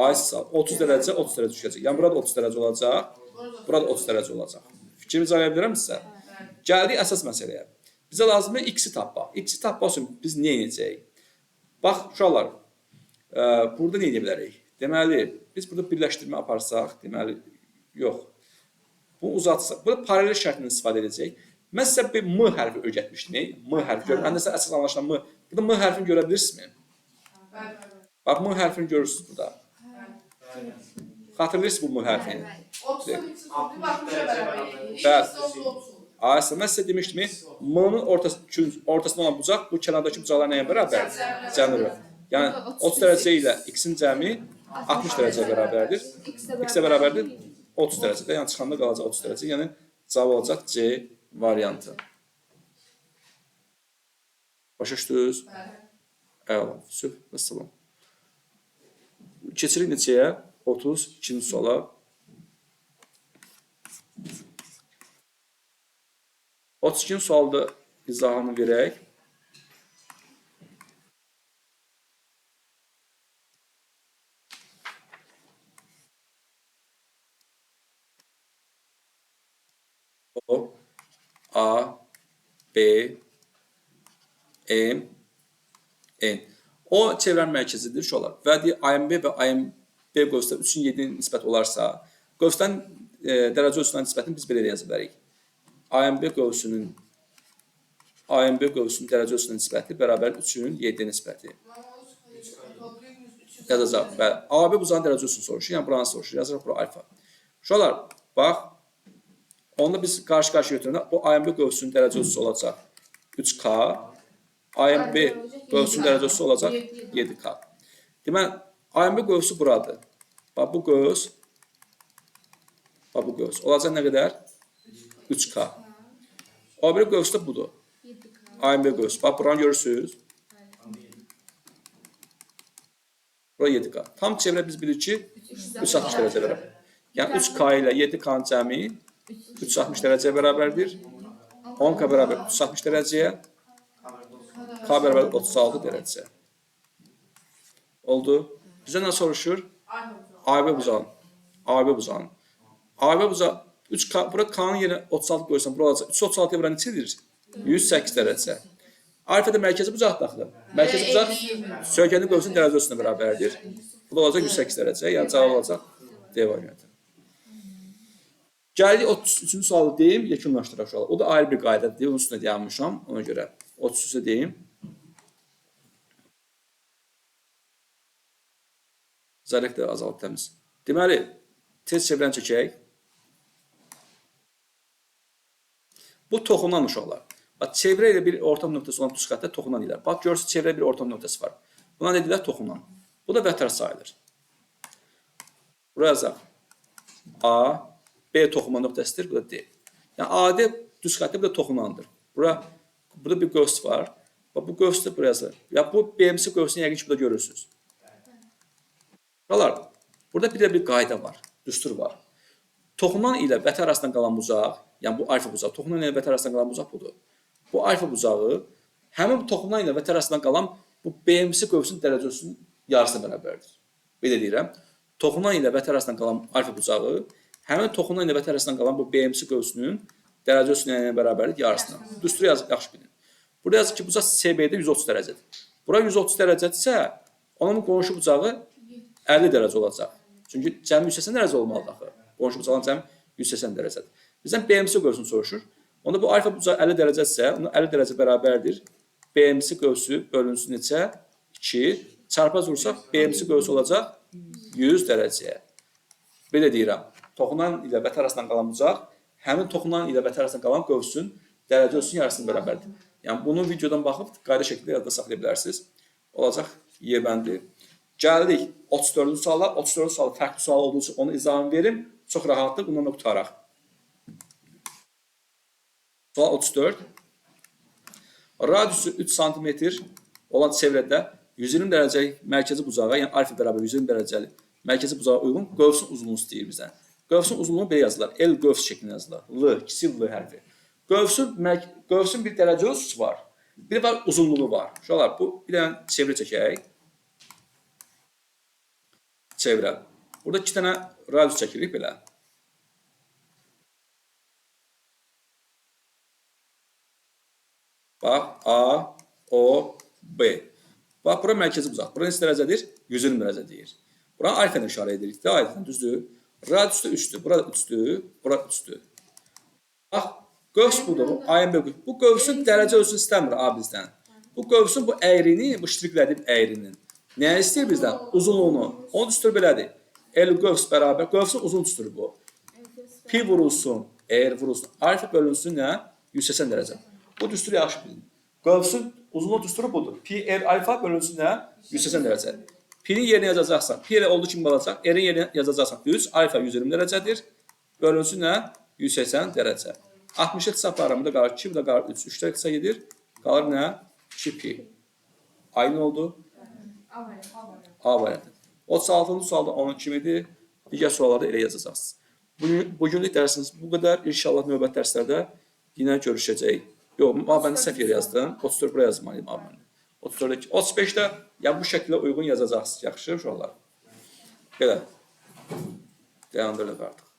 [SPEAKER 1] aysa 30 dərəcə 30 dərəcə düşəcək. Yəni burada 30 dərəcə olacaq. Burada 30 dərəcə olacaq. Fikrinizi alaya bilirəm sizə? Gəldik əsas məsələyə. Bizə lazımdır x-i tapmaq. X-i tapmaq üçün biz nə edəcəyik? Bax, uşaqlar, burada nə edə bilərik? Deməli, biz burada birləşdirmə aparsaq, deməli, yox. Bunu uzatsaq. Burada paralel şərtindən istifadə edəcək. Mən sizə bir M hərfi öyrətmişdim. M hərfi görürəm. Məndə sizə əsas anlaşılan M. Burada M hərfini görə bilirsinizmi? Bax, M hərfini görürsünüz burada. Xatırlayırsınız bu M hərfini.
[SPEAKER 2] 30'a
[SPEAKER 1] Bəli. Aysa, mən sizə demişdim, M-nın ortasında olan bucaq bu kənardakı bucaqlar nəyə bərabər? Cəmri. Yəni 30 dərəcə ilə x-in cəmi 60 dərəcəyə bərabərdir. X-ə bərabərdir 30 dərəcədə. Yəni çıxanda qalacaq 30 dərəcə. Yəni cavab olacaq C variantı. Başa düşdünüz? Əla. Süb. Vəssalam. Keçirik neçəyə? 32-ci suala. O 32-ci sualda izahını verək. O, A, B, M, N. O çevrən mərkəzidir şu olar. Və deyir, AMB və AMB qövsdə 3-ün 7-nin nisbət olarsa, qövsdən dərəcə ölçüsünün nisbətini biz belə yazı bilərik. AMB qövsünün dərəcə ölçüsünün nisbəti bərabər 3-ün 7 nisbəti. Yazacaq. Bəli. AB bucağın dərəcə ölçüsünü soruşur. Yəni buranı soruşur. Yazacaq bura alfa. Şuralar, bax. Onda biz qarşı-qarşı götürəndə o AMB qövsünün dərəcə ölçüsü olacaq 3K. AMB qövsünün dərəcə ölçüsü olacaq 7K. Deməli, AMB qövsü buradır. Bax bu qövs. Bax bu qövs. Olacaq nə qədər? 3K. O biri qövs də budur. AMB qövs. Bax, buranı görürsünüz. Bura 7K. Tam çevrə biz bilirik ki, 360 dərəcə bərabər. Yəni 3K ilə 7K-nın cəmi 360 dərəcəyə bərabərdir. 10K bərabər 360 dərəcəyə. K bərabər 36 dərəcə. Oldu. Bizə nə soruşur? AB bucağın. AB bucağın. AB bucağı 3K, bura K-nın yerinə 36 qoysan, bura olacaq. 336-ya bura neçədir? 108 dərəcə. Alfa da mərkəzi bucaq daxılı. Mərkəzi bucaq söykənin qövsünün dərəcə ölçüsünə bərabərdir. Bu da olacaq 108 dərəcə. Yəni cavab olacaq D variantı. Gəldik 33-cü sualı deyim, yekunlaşdıraq uşaqlar. O da ayrı bir qaydadır. Onun üstünə dayanmışam. Ona görə 33-ü deyim. Zərək də azalıb təmiz. Deməli, tez çevrəni çəkək. Bu toxunan uşaqlar. Bax, çevrə ilə bir ortam nöqtəsi olan düz xəttə toxunan deyirlər. Bax, görürsünüz, çevrə bir ortam nöqtəsi var. Buna nə deyirlər? Toxunan. Bu da vətər sayılır. Buraya yazaq. A, B toxunma nöqtəsidir, bu da D. Yəni, AD düz xəttə, bu da toxunandır. Burada bir qövs var. Bax, bu qövs də buraya yazılır. Ya, bu BMC qövsünü yəqin ki, burada görürsünüz. Burada bir qayda var, düstur var. Toxunan ilə vətər arasında qalan bucaq, yəni bu alfa bucağı, toxunan ilə vətər arasında qalan bucaq budur. Bu alfa bucağı həmin toxunan ilə vətər arasında qalan bu BMC qövsünün dərəcə ölçüsünün yarısına bərabərdir. Belə deyirəm. Toxunan ilə vətər arasında qalan alfa bucağı həmin toxunan ilə vətər arasında qalan bu BMC qövsünün dərəcə ölçüsünün bərabərdir yarısına. Düsturu yaxşı bilin. Burada yazır ki, bucaq CB-də 130 dərəcədir. Bura 130 dərəcədirsə, onun qonşu bucağı 50 dərəcə olacaq. Çünki cəmi 180 dərəcə olmalıdır axı. Qonşu bucağın cəmi 180 dərəcədir. Bizdən BMC qövsünü soruşur. Onda bu alfa bucağı 50 dərəcədirsə, onun 50 dərəcə bərabərdir. BMC qövsü bölünsün neçə? 2. Çarpaz vursaq, BMC qövsü olacaq 100 dərəcəyə. Belə deyirəm. Toxunan ilə vətər arasından qalan bucaq, həmin toxunan ilə vətər arasından qalan qövsün dərəcə ölçüsünün yarısına bərabərdir. Yəni, bunu videodan baxıb qayda şəkildə yadda saxlaya bilərsiniz. Olacaq Y-bəndi. Gəldik 34-cü suala. 34-cü sualı fərqli sual olduğu üçün onu izahını verim. Çox rahatlıq, bundan da qutaraq. Sual 34. Radiusu 3 sm olan çevrədə 120 dərəcəlik mərkəzi bucağa, yəni alfa bərabər 120 dərəcəlik mərkəzi bucağa uyğun qövsün uzunluğunu istəyir bizdən. Qövsün uzunluğu belə yazılır. L qövs şəklində yazılır. L, kiçik L hərfi. Qövsün bir dərəcə ölçüsü var. Bir də var uzunluğu var. Uşaqlar, bu bir dənə çevrə çəkək. Çevrə. Burada 2 dənə radius çəkirik belə. Bax, A, O, B. Bax, bura mərkəzi bucaq. Bura neçə dərəcədir? 120 dərəcə deyir. Bura alfa ilə işarə edirik. Də alfa düzdür. Radius da 3'dür. Burada 3'dür. Bura 3'dür. Bax, qövs budur. Bu AMB. Bu qövsün dərəcə ölçüsünü istəmir A bizdən. Bu qövsün bu əyrini, bu ştriklədiyin əyrinin nəyə istəyir bizdən? Uzunluğunu. Onu düstur belədir. L qövs bərabər. Qövsün uzun düstur bu. Pi vurulsun, eğer vurulsun. Alfa bölünsün nə? 180 dərəcə. Bu düstur yaxşı bilin. Qövsün uzunluğu düsturu budur. Pi r alfa bölünsün nə? 180 dərəcə. Pi'nin yerini yazacaqsan, pi ilə olduğu kimi qalacaq. R'in yerini yazacaqsan. Düz alfa 120 dərəcədir. Bölünsün nə? 180 dərəcə. 60 hesablarımı da qalır 2, bu da qalır 3. 3'lər qısa gedir. Qalır nə? 2 pi. Aynı oldu. A variantı. 36-cı sualda onun kimidir. Digər suallarda elə yazacaqsınız. Bugünlük dərsiniz bu qədər. İnşallah növbət dərslərdə yine görüşəcəyik. Yox, ben səhv yer yazdım. 34 buraya yazmalıyım. 35'də ya bu şəkildə uyğun yazacaqsınız. Yaxşı uşaqlar. Belə. Dayandırılıq artıq.